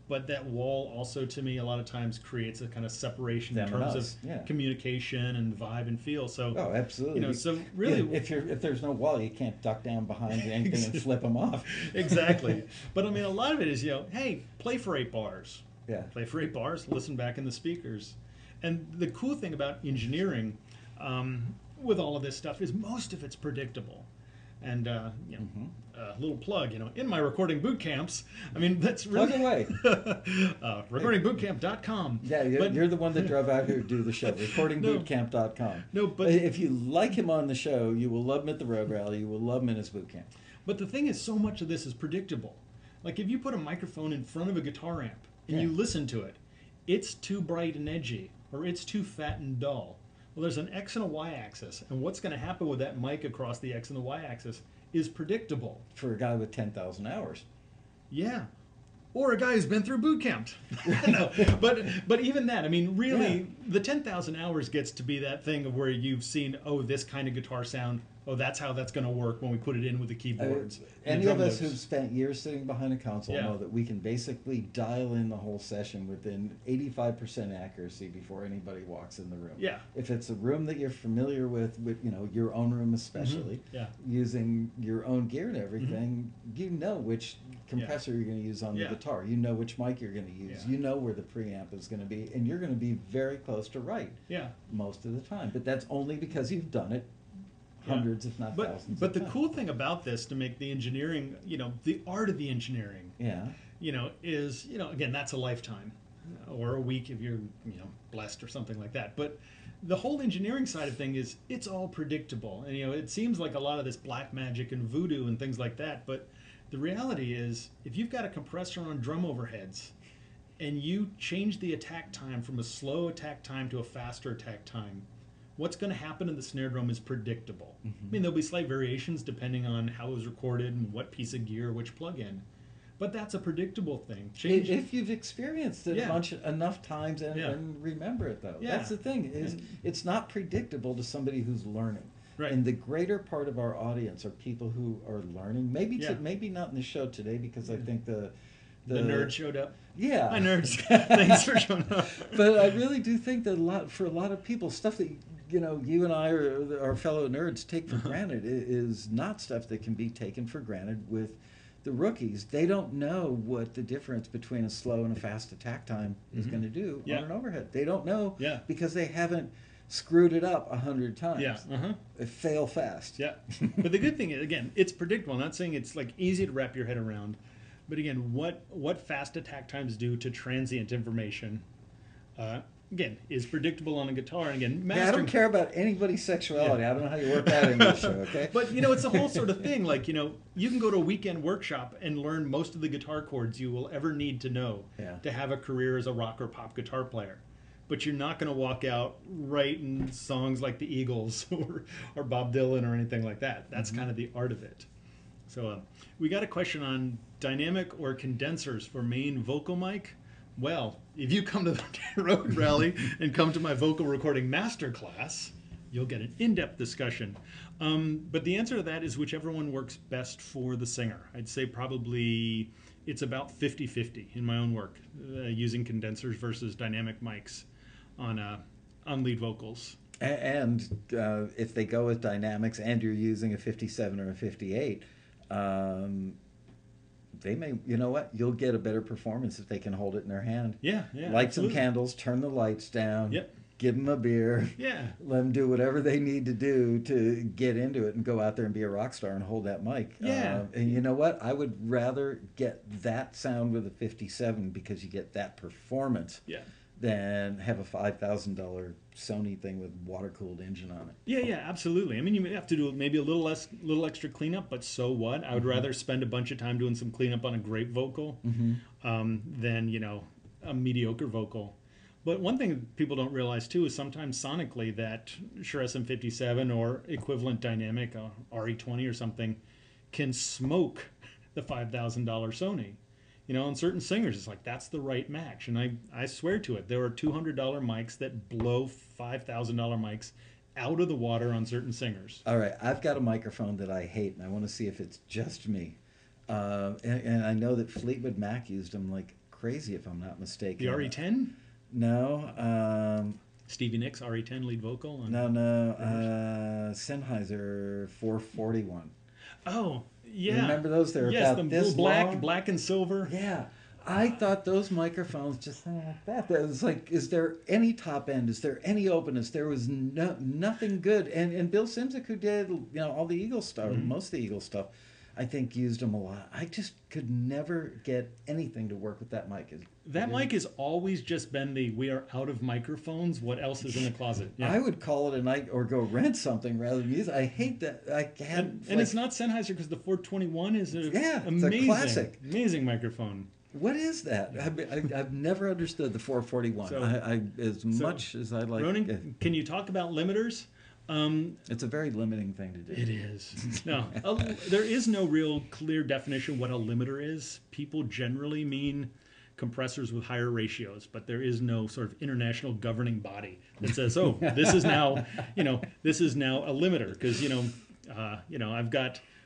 But that wall also, to me, a lot of times creates a kind of separation in terms of communication and vibe and feel. So, oh, absolutely. So really, if there's no wall, you can't duck down behind anything and flip them off. Exactly. But I mean, a lot of it is, hey, play for 8 bars. Yeah. Play for 8 bars. Listen back in the speakers. And the cool thing about engineering, with all of this stuff, is most of it's predictable. And little plug, in my recording boot camps. I mean, that's really plug away. Recordingbootcamp.com. Yeah, you're the one that drove out here to do the show. Recordingbootcamp.com. No, but if you like him on the show, you will love him at the Road Rally. You will love him in his boot camp. But the thing is, so much of this is predictable. Like if you put a microphone in front of a guitar amp and Yeah. you listen to it, it's too bright and edgy, or it's too fat and dull. Well, there's an X and a Y axis, and what's going to happen with that mic across the X and the Y axis is predictable. For a guy with 10,000 hours. Yeah. Or a guy who's been through boot camp. No, but even that, I mean, really, Yeah. the 10,000 hours gets to be that thing of where you've seen, oh, this kind of guitar sound. Oh, that's how that's going to work when we put it in with the keyboards. and Any the of drum us loops. who've spent years sitting behind a console Yeah. know that we can basically dial in the whole session within 85% accuracy before anybody walks in the room. Yeah. If it's a room that you're familiar with you know, your own room especially, Yeah. using your own gear and everything, you know which compressor you're going to use on the Yeah. guitar. You know which mic you're going to use. Yeah. You know where the preamp is going to be, and you're going to be very close to right Yeah. most of the time. But that's only because you've done it hundreds, if not thousands. But of the times. cool thing about this, to make the engineering, you know, the art of the engineering, Yeah. you know, is, you know, again, that's a lifetime or a week if you're, you know, blessed or something like that. But the whole engineering side of thing is it's all predictable. And, you know, it seems like a lot of this black magic and voodoo and things like that. But the reality is, if you've got a compressor on drum overheads and you change the attack time from a slow attack time to a faster attack time, what's going to happen in the snare drum is predictable. I mean, there'll be slight variations depending on how it was recorded and what piece of gear, which plug-in. But that's a predictable thing. Change. If you've experienced it Yeah. enough times and, Yeah. and remember it though. Yeah. That's the thing, is it's not predictable to somebody who's learning. Right. And the greater part of our audience are people who are learning. Maybe Yeah. maybe not in the show today, because I think the nerd showed up. Yeah. Hi, nerds. Thanks for showing up. But I really do think that for a lot of people, stuff that you know, you and I or our fellow nerds take for granted is not stuff that can be taken for granted with the rookies. They don't know what the difference between a slow and a fast attack time is going to do Yeah. on an overhead. They don't know Yeah. because they haven't screwed it up 100 times. Yeah. Uh-huh. They fail fast. Yeah. But the good thing is, again, it's predictable. I'm not saying it's like easy to wrap your head around. But again, what fast attack times do to transient information, again, is predictable on a guitar. And again, Yeah, I mastering. don't care about anybody's sexuality. I don't know how you work that into the show, okay? But you know, it's a whole sort of thing. Like, you know, you can go to a weekend workshop and learn most of the guitar chords you will ever need to know Yeah. to have a career as a rock or pop guitar player. But you're not going to walk out writing songs like the Eagles or Bob Dylan or anything like that. That's kind of the art of it. So we got a question on dynamic or condensers for main vocal mic. Well, if you come to the road rally and come to my vocal recording masterclass, you'll get an in-depth discussion. But the answer to that is whichever one works best for the singer. I'd say probably it's about 50-50 in my own work, using condensers versus dynamic mics on lead vocals. And if they go with dynamics and you're using a 57 or a 58, they may, you know what, you'll get a better performance if they can hold it in their hand. Yeah, Light absolutely. some candles, turn the lights down, Yep. give them a beer, Yeah. let them do whatever they need to do to get into it and go out there and be a rock star and hold that mic. Yeah. And you know what? I would rather get that sound with a 57 because you get that performance Yeah. than have a $5,000 Sony thing with water-cooled engine on it. Yeah, absolutely. I mean, you may have to do maybe a little extra cleanup, but so what? I would rather spend a bunch of time doing some cleanup on a great vocal than, you know, a mediocre vocal. But one thing people don't realize too is sometimes sonically that Shure SM57 or equivalent dynamic, RE20 or something, can smoke the $5,000 Sony. You know, on certain singers, it's like, that's the right match. And I swear to it, there are $200 mics that blow $5,000 mics out of the water on certain singers. All right, I've got a microphone that I hate, and I want to see if it's just me. And I know that Fleetwood Mac used them like crazy, if I'm not mistaken. The RE10? No. Stevie Nicks, RE10 lead vocal? On Sennheiser 441. Oh, yeah. Remember those? They're yes, about the this long. black and silver. Yeah. I thought those microphones just like that. That was like, is there any top end? Is there any openness? There was nothing good. And Bill Simzik, who did all the Eagle stuff, most of the Eagle stuff, I think used them a lot. I just could never get anything to work with that mic. That mic has always just been the we are out of microphones. What else is in the closet? Yeah. I would call it a night or go rent something rather than use it. I hate that. I can't. And it's not Sennheiser because the 421 is an it's a classic, amazing microphone. What is that? I've never understood the 441. So, much as I like. Ronan, can you talk about limiters? It's a very limiting thing to do. It is. No, there is no real clear definition what a limiter is. People generally mean compressors with higher ratios, but there is no sort of international governing body that says, "Oh, this is now, this is now a limiter." Because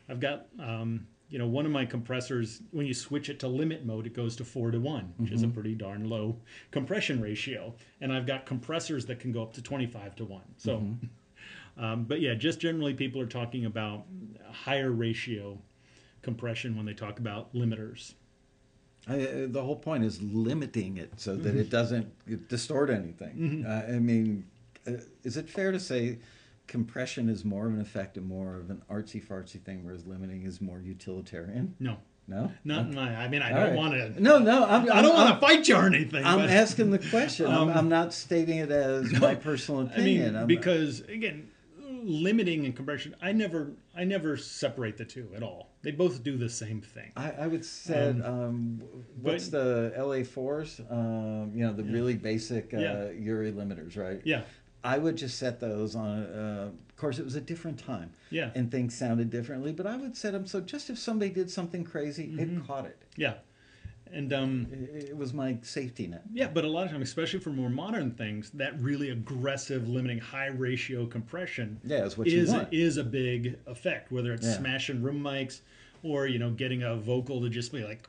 I've got one of my compressors. When you switch it to limit mode, it goes to 4:1, which is a pretty darn low compression ratio. And I've got compressors that can go up to 25:1. So. But yeah, just generally people are talking about higher ratio compression when they talk about limiters. The whole point is limiting it so that it doesn't distort anything. I mean, is it fair to say compression is more of an effect and more of an artsy-fartsy thing, whereas limiting is more utilitarian? No. No? Not in my. I mean, I don't want to. No, I don't want to fight you or anything. I'm asking the question. I'm not stating it as my personal opinion. I mean, because again, limiting and compression, I never separate the two at all. They both do the same thing. I would say, what's the LA4s? The really basic URI limiters, right? Yeah. I would just set those on, of course it was a different time. Yeah. And things sounded differently, but I would set them so just if somebody did something crazy, it caught it. Yeah. And it was my safety net. Yeah, but a lot of times, especially for more modern things, that really aggressive, limiting, high ratio compression is what you want. Is a big effect. Whether it's smashing room mics, or getting a vocal to just be like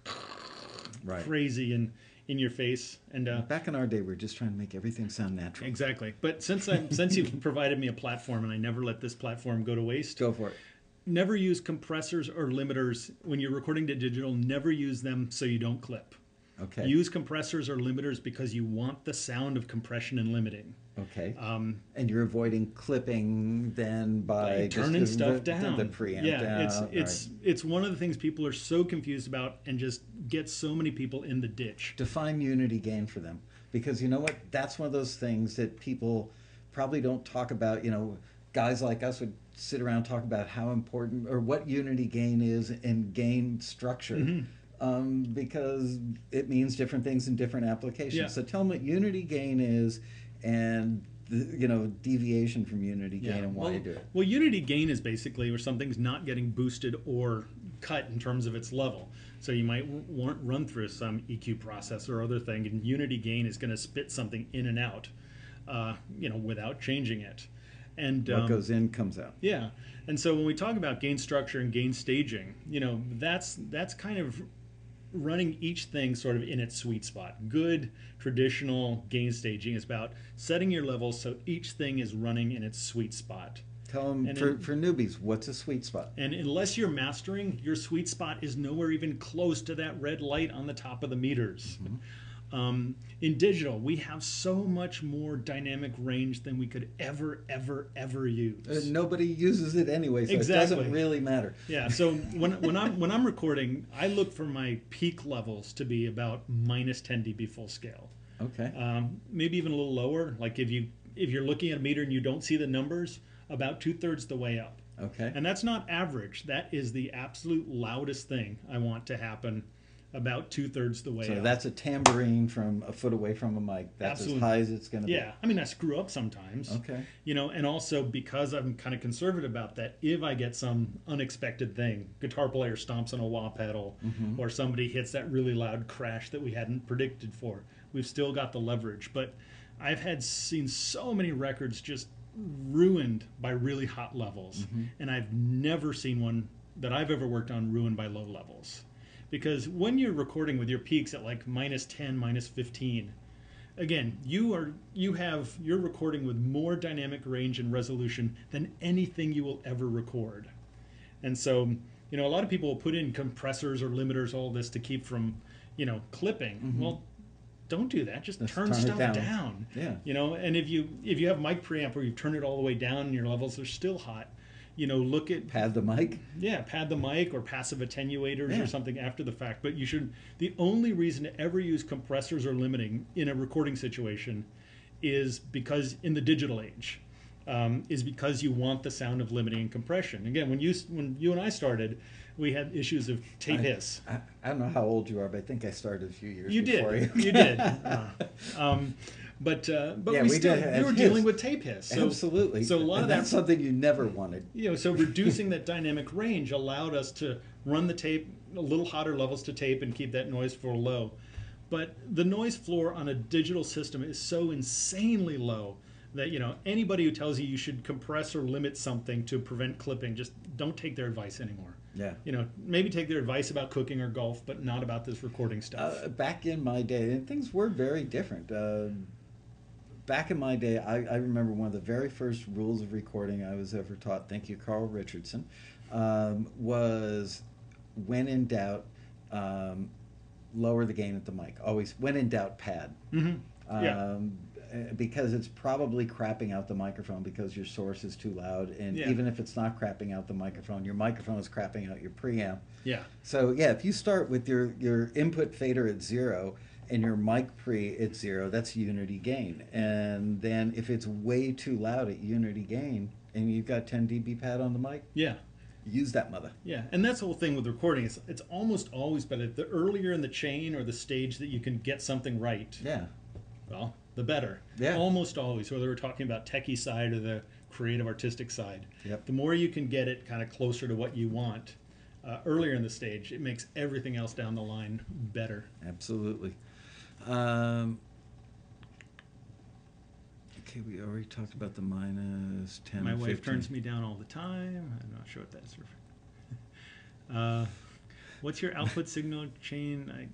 crazy in your face. And back in our day, we were just trying to make everything sound natural. Exactly. But since you've provided me a platform, and I never let this platform go to waste. Go for it. Never use compressors or limiters when you're recording to digital. Never use them so you don't clip. Okay. Use compressors or limiters because you want the sound of compression and limiting. Okay. And you're avoiding clipping then by turning stuff down. The preamp down. It's one of the things people are so confused about and just get so many people in the ditch. Define unity gain for them, because you know what? That's one of those things that people probably don't talk about. Guys like us would sit around and talk about how important or what unity gain is and gain structure, because it means different things in different applications. Yeah. So tell them what unity gain is and deviation from unity gain and why you do it. Well, unity gain is basically where something's not getting boosted or cut in terms of its level. So you might run through some EQ process or other thing, and unity gain is going to spit something in and out, without changing it. And what goes in comes out. Yeah. And so when we talk about gain structure and gain staging, that's kind of running each thing sort of in its sweet spot. Good traditional gain staging is about setting your levels so each thing is running in its sweet spot. Tell them, for newbies, what's a sweet spot? And unless you're mastering, your sweet spot is nowhere even close to that red light on the top of the meters. In digital, we have so much more dynamic range than we could ever use. Nobody uses it anyway, so exactly. It doesn't really matter. Yeah. So when I'm recording, I look for my peak levels to be about -10 dB full scale. Okay. Maybe even a little lower. Like if you're looking at a meter and you don't see the numbers, about 2/3 the way up. Okay. And that's not average. That is the absolute loudest thing I want to happen. About 2/3 the way up. So that's a tambourine from a foot away from a mic. That's absolutely. As high as it's going to be. Yeah. I mean, I screw up sometimes. Okay. And also because I'm kind of conservative about that, if I get some unexpected thing, guitar player stomps on a wah pedal, or somebody hits that really loud crash that we hadn't predicted for, we've still got the leverage. But I've seen so many records just ruined by really hot levels. And I've never seen one that I've ever worked on ruined by low levels. Because when you're recording with your peaks at like -10, -15, again, you're recording with more dynamic range and resolution than anything you will ever record. And so, a lot of people will put in compressors or limiters, all this to keep from, clipping. Well, don't do that. Just turn stuff down. Yeah. And if you have mic preamp where you've turned it all the way down and your levels are still hot, look at Pad the mic. yeah, pad the mic or passive attenuators Yeah. or something after the fact. But you should. The only reason to ever use compressors or limiting in a recording situation is because in the digital age, is because you want the sound of limiting and compression. Again, when you and I started, we had issues of tape hiss. I don't know how old you are, but I think I started a few years You before did, you. you did. But Yeah, we we still did we were hiss. dealing with tape hiss. So, Absolutely. So a lot and of that's that, something you never wanted. so reducing that dynamic range allowed us to run the tape a little hotter levels to tape and keep that noise floor low. But the noise floor on a digital system is so insanely low that anybody who tells you should compress or limit something to prevent clipping, just don't take their advice anymore. Yeah. Maybe take their advice about cooking or golf, but not about this recording stuff. Back in my day, and things were very different. Back in my day, I remember one of the very first rules of recording I was ever taught, thank you, Carl Richardson, was when in doubt, lower the gain at the mic. Always, when in doubt, pad. Mm-hmm. Yeah. Because it's probably crapping out the microphone because your source is too loud. And Yeah. even if it's not crapping out the microphone is crapping out your preamp. Yeah. So yeah, if you start with your input fader at 0 and your mic pre at 0, that's unity gain. And then if it's way too loud at unity gain and you've got 10 dB pad on the mic, Yeah. use that mother. Yeah, and that's the whole thing with recording. It's almost always better. The earlier in the chain or the stage that you can get something right, Yeah. well, the better. Yeah. Almost always, whether we're talking about techie side or the creative artistic side. Yep. The more you can get it kind of closer to what you want earlier in the stage, it makes everything else down the line better. Absolutely. Okay, we already talked about the minus 10. My wife 15. turns me down all the time. I'm not sure what that's referring. What's your output signal chain? I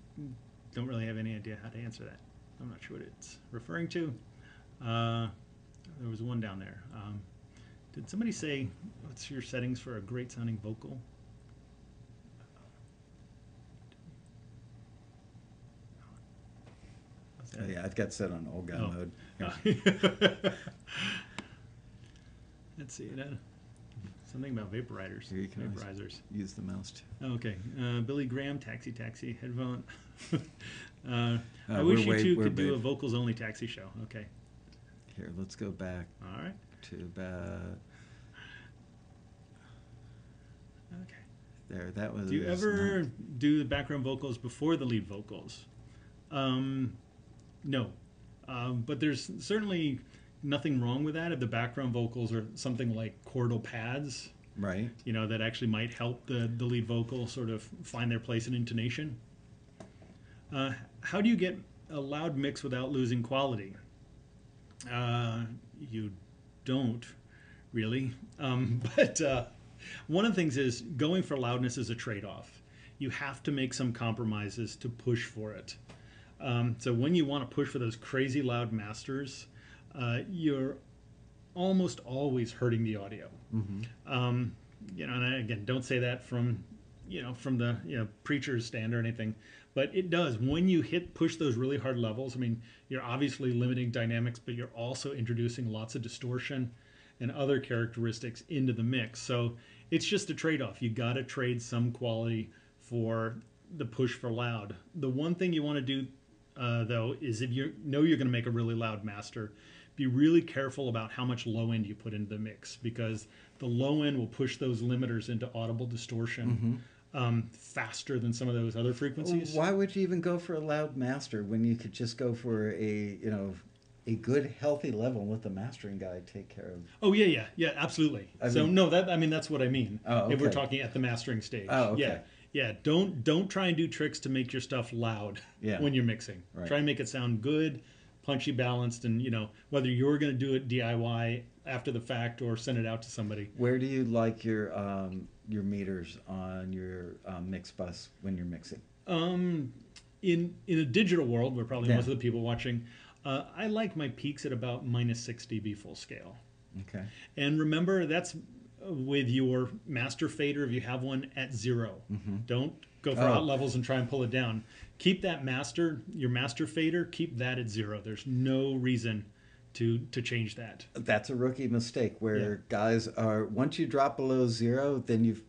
don't really have any idea how to answer that. I'm not sure what it's referring to. There was one down there. Did somebody say, what's your settings for a great sounding vocal? Oh, yeah, I've got set on old guy mode. Let's see. Something about vaporizers. Here you can always vaporizers. use the mouse too. Okay. Billy Graham, Taxi Taxi, headphone. I we're wish you way- two we're could do way- a vocals only taxi show. Okay. Here, let's go back All right. to about Okay. there. That was. Do you ever do the background vocals before the lead vocals? No. But there's certainly nothing wrong with that if the background vocals are something like chordal pads, Right. that actually might help the lead vocal sort of find their place in intonation. How do you get a loud mix without losing quality? You don't really. But one of the things is going for loudness is a trade-off. You have to make some compromises to push for it. So when you want to push for those crazy loud masters, you're almost always hurting the audio. Mm-hmm. And again, don't say that from the preacher's stand or anything, but it does. When you push those really hard levels, I mean, you're obviously limiting dynamics, but you're also introducing lots of distortion and other characteristics into the mix. So it's just a trade-off. You got to trade some quality for the push for loud. The one thing you want to do, though, is if you know you're going to make a really loud master, be really careful about how much low end you put into the mix, because the low end will push those limiters into audible distortion faster than some of those other frequencies. Why would you even go for a loud master when you could just go for a good healthy level and let the mastering guy take care of? Oh yeah, absolutely. That's what I mean. Oh, okay. If we're talking at the mastering stage. Oh, okay. Yeah. Don't try and do tricks to make your stuff loud when you're mixing. Right. Try and make it sound good, punchy, balanced, and whether you're going to do it DIY after the fact or send it out to somebody. Where do you like your meters on your mix bus when you're mixing? In a digital world, where probably most of the people watching, I like my peaks at about -6 dB full scale. Okay. And remember, that's with your master fader if you have one at 0. Mm-hmm. Don't go for hot levels and try and pull it down. Keep that your master fader, keep that at 0. There's no reason to change that. That's a rookie mistake where Yeah. guys are, once you drop below zero, then you've,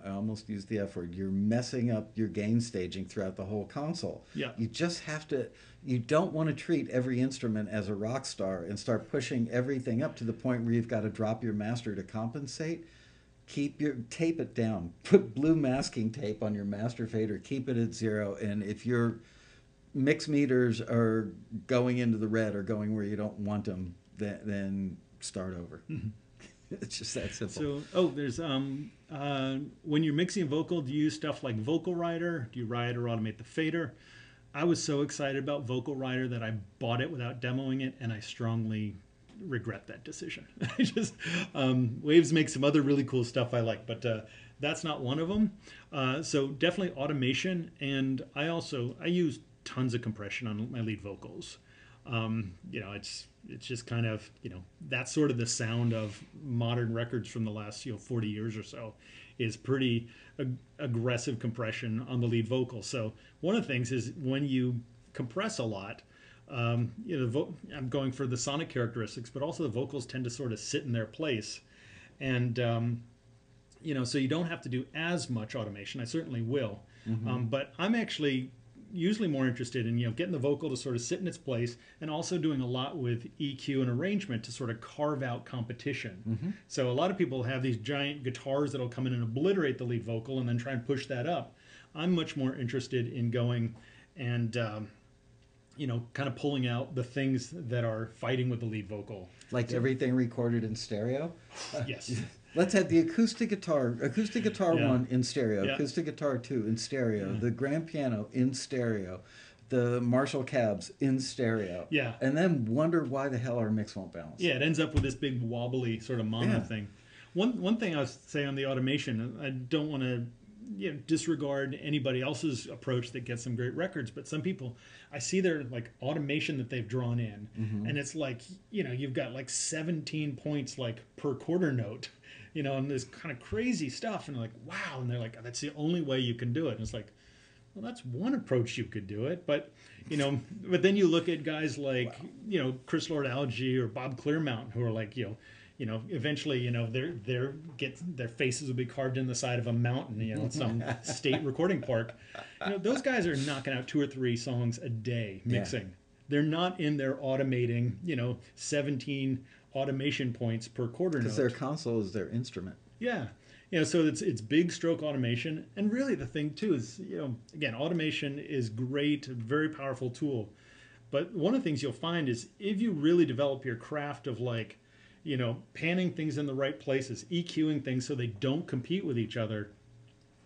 I almost used the F word, you're messing up your gain staging throughout the whole console. Yeah. You just have to, you don't want to treat every instrument as a rock star and start pushing everything up to the point where you've got to drop your master to compensate. Tape it down. Put blue masking tape on your master fader, keep it at zero, and if your mix meters are going into the red or going where you don't want them, then start over. It's just that simple. So, there's when you're mixing a vocal, do you use stuff like Vocal Rider? Do you ride or automate the fader? I was so excited about Vocal Rider that I bought it without demoing it, and I strongly regret that decision. I just Waves makes some other really cool stuff I like, but that's not one of them. So definitely automation, and I use tons of compression on my lead vocals. It's just kind of, that's sort of the sound of modern records from the last 40 years or so, is pretty aggressive compression on the lead vocal. So one of the things is when you compress a lot, I'm going for the sonic characteristics, but also the vocals tend to sort of sit in their place, and so you don't have to do as much automation. I certainly will, but I'm actually usually more interested in getting the vocal to sort of sit in its place, and also doing a lot with EQ and arrangement to sort of carve out competition. So a lot of people have these giant guitars that'll come in and obliterate the lead vocal and then try and push that up. I'm much more interested in going and kind of pulling out the things that are fighting with the lead vocal. Like everything recorded in stereo? Yes. Let's have the acoustic guitar Yeah. 1 in stereo, Yeah. acoustic guitar 2 in stereo, Yeah. the grand piano in stereo, the Marshall cabs in stereo. Yeah. And then wonder why the hell our mix won't balance. Yeah, it ends up with this big wobbly sort of mono Yeah. thing. One thing I would say on the automation, I don't want to disregard anybody else's approach that gets some great records, but some people, I see their like automation that they've drawn in, and it's like you've got like 17 points like per quarter note, and this kind of crazy stuff, and like wow, and they're like, that's the only way you can do it. And it's like, well, that's one approach you could do it, but but then you look at guys like Chris Lord-Alge or Bob Clearmountain, who are like eventually, their faces will be carved in the side of a mountain, at some state recording park. Those guys are knocking out 2 or 3 songs a day mixing. Yeah. They're not in there automating, 17 automation points per quarter note. Because their console is their instrument. Yeah. So it's big stroke automation. And really the thing too is, again, automation is great, a very powerful tool. But one of the things you'll find is if you really develop your craft of like, panning things in the right places, EQing things so they don't compete with each other,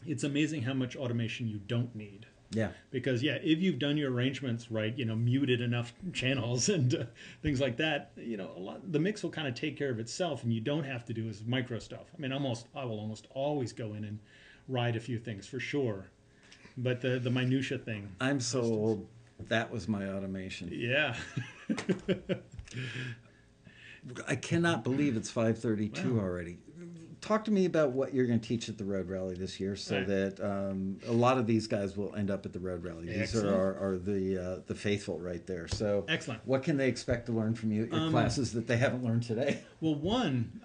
it's amazing how much automation you don't need. Yeah. Because, if you've done your arrangements right, muted enough channels and things like that, the mix will kind of take care of itself, and you don't have to do as micro stuff. I mean, I will almost always go in and ride a few things for sure. But the minutia thing. I'm so old. That was my automation. Yeah. I cannot believe it's 5:32 already. Talk to me about what you're going to teach at the Road Rally this year, so that a lot of these guys will end up at the Road Rally. These are the faithful right there. So, excellent. What can they expect to learn from you at your classes that they haven't learned today? Well, one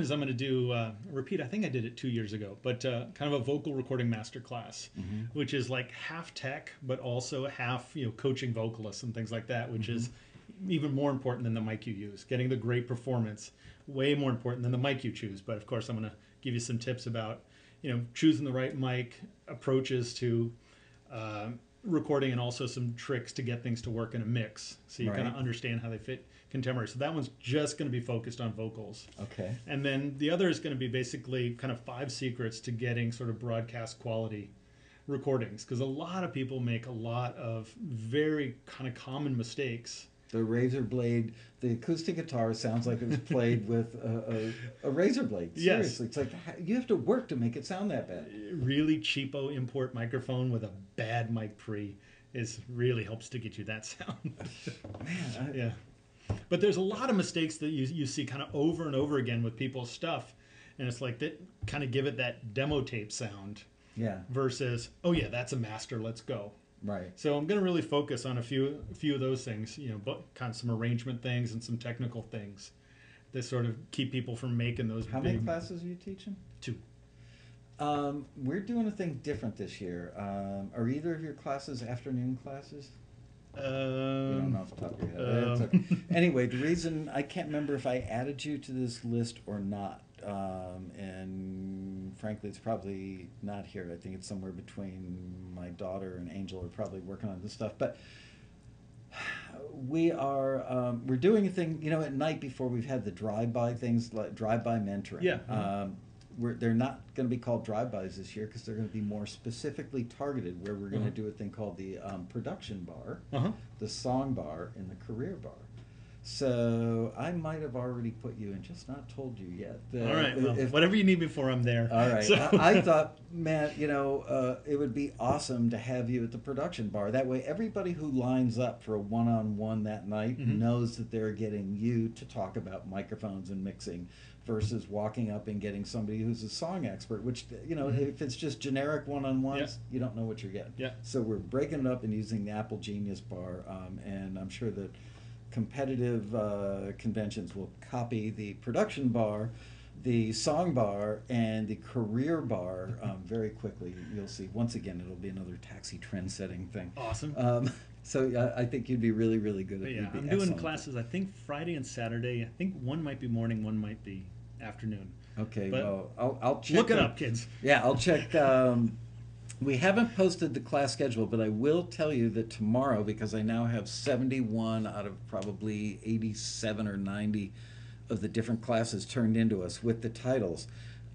is I'm going to do repeat. I think I did it 2 years ago, but kind of a vocal recording master class, which is like half tech, but also half coaching vocalists and things like that, which is even more important than the mic you use. Getting the great performance, way more important than the mic you choose. But of course, I'm going to give you some tips about, choosing the right mic, approaches to recording, and also some tricks to get things to work in a mix. So you kind of understand how they fit contemporary. So that one's just going to be focused on vocals. Okay. And then the other is going to be basically kind of 5 secrets to getting sort of broadcast quality recordings. Because a lot of people make a lot of very kind of common mistakes. The razor blade, the acoustic guitar sounds like it was played with a razor blade. Seriously, It's like you have to work to make it sound that bad. Really cheapo import microphone with a bad mic pre really helps to get you that sound. Man, but there's a lot of mistakes that you see kind of over and over again with people's stuff, and it's like that kind of give it that demo tape sound. Yeah. Versus, oh yeah, that's a master. Let's go. Right. So I'm going to really focus on a few of those things, but kind of some arrangement things and some technical things that sort of keep people from making those How big many classes are you teaching? 2. We're doing a thing different this year. Are either of your classes afternoon classes? You don't know off the top of your head. It's okay. Anyway, the reason I can't remember if I added you to this list or not, and frankly, it's probably not here. I think it's somewhere between my daughter and Angel are probably working on this stuff. But we're doing a thing, at night before we've had the drive-by things, like drive-by mentoring. Yeah. They're not going to be called drive-bys this year because they're going to be more specifically targeted, where we're going to do a thing called the production bar, the song bar, and the career bar. So I might have already put you in, just not told you yet. All right, well, whatever you need me for, I'm there. All right. So. I thought, man, it would be awesome to have you at the production bar. That way everybody who lines up for a one-on-one that night knows that they're getting you to talk about microphones and mixing, versus walking up and getting somebody who's a song expert, which, if it's just generic one-on-ones, you don't know what you're getting. Yeah. So we're breaking it up and using the Apple Genius bar, and I'm sure that competitive conventions will copy the production bar, the song bar, and the career bar very quickly. You'll see. Once again, it'll be another taxi trend-setting thing. Awesome. So I think you'd be really, really good at it. Yeah, I'm doing classes, I think, Friday and Saturday. I think one might be morning, one might be afternoon. Okay, but well, I'll check. Look it up, kids. Yeah, I'll check. We haven't posted the class schedule, but I will tell you that tomorrow, because I now have 71 out of probably 87 or 90 of the different classes turned into us with the titles.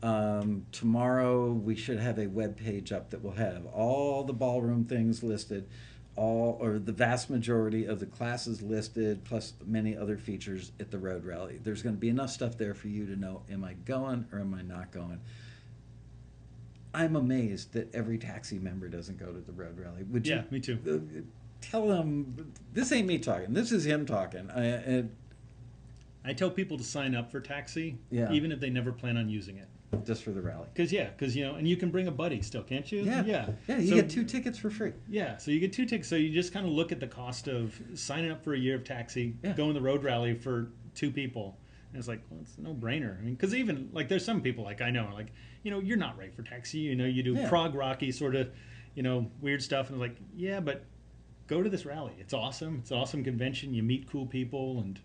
Tomorrow we should have a web page up that will have all the ballroom things listed, or the vast majority of the classes listed, plus many other features at the Road Rally. There's going to be enough stuff there for you to know, am I going or am I not going? I'm amazed that every taxi member doesn't go to the Road Rally. Would you? Yeah, me too. Tell them, this ain't me talking, this is him talking. I tell people to sign up for taxi, Yeah. even if they never plan on using it. Just for the rally. Because and you can bring a buddy still, can't you? Yeah. Yeah, you get 2 tickets for free. Yeah, so you get 2 tickets. So you just kind of look at the cost of signing up for a year of taxi, Yeah. going the Road Rally for 2 people. And it's like, well, it's a no-brainer. I mean, because even, like, there's some people, like, I know, like, you're not right for taxi. You do prog rocky sort of, weird stuff. And it's like, yeah, but go to this rally. It's awesome. It's an awesome convention. You meet cool people and,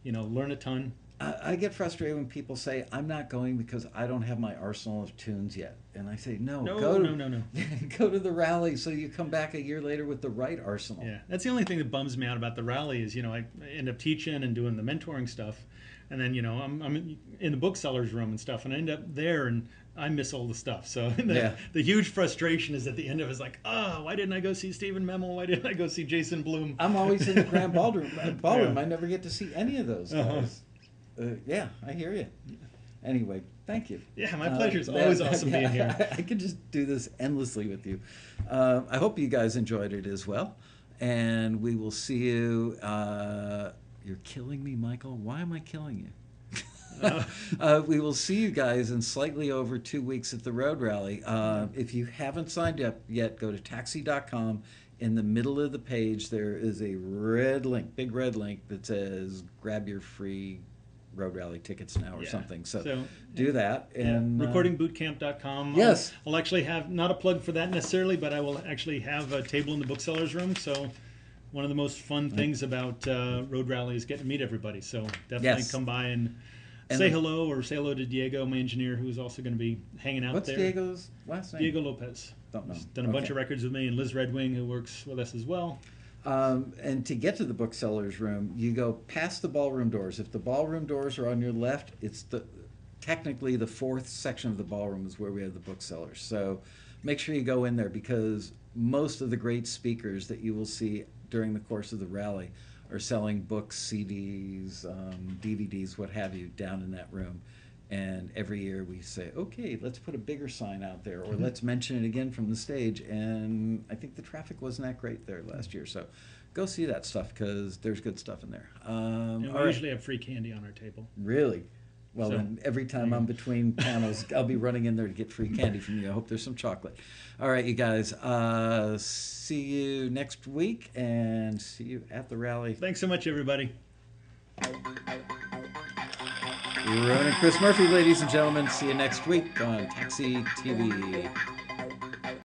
learn a ton. I get frustrated when people say, I'm not going because I don't have my arsenal of tunes yet. And I say, no. No. Go to the rally so you come back a year later with the right arsenal. Yeah, that's the only thing that bums me out about the rally is, I end up teaching and doing the mentoring stuff. And then, I'm in the booksellers room and stuff, and I end up there and I miss all the stuff. So the huge frustration is at the end of it is like, oh, why didn't I go see Stephen Memel? Why didn't I go see Jason Bloom? I'm always in the Grand Ballroom. I never get to see any of those guys. Yeah, I hear you. Anyway, thank you. Yeah, my pleasure. It's always awesome being here. I could just do this endlessly with you. I hope you guys enjoyed it as well. And we will see you. You're killing me, Michael. Why am I killing you? We will see you guys in slightly over 2 weeks at the Road Rally. If you haven't signed up yet, go to taxi.com. In the middle of the page, there is a red link, big red link that says grab your free Road Rally tickets now or something. So do that. And recordingbootcamp.com. Yes. I'll actually have, not a plug for that necessarily, but I will actually have a table in the booksellers room. So one of the most fun things about Road Rally is getting to meet everybody. So definitely come by and say hello, or say hello to Diego, my engineer, who's also going to be hanging out there. What's Diego's last name? Diego Lopez. Don't know. He's done a bunch of records with me, and Liz Redwing, who works with us as well. And to get to the bookseller's room, you go past the ballroom doors. If the ballroom doors are on your left, it's technically the 4th section of the ballroom is where we have the booksellers. So make sure you go in there, because most of the great speakers that you will see during the course of the rally are selling books, CDs, DVDs, what have you, down in that room. And every year we say, okay, let's put a bigger sign out there, or let's mention it again from the stage. And I think the traffic wasn't that great there last year. So go see that stuff, because there's good stuff in there. And we usually have free candy on our table. Really? Well, So, then every time I'm between panels, I'll be running in there to get free candy from you. I hope there's some chocolate. All right, you guys. See you next week and see you at the rally. thanks so much, everybody. Ronan Chris Murphy, ladies and gentlemen. See you next week on Taxi TV.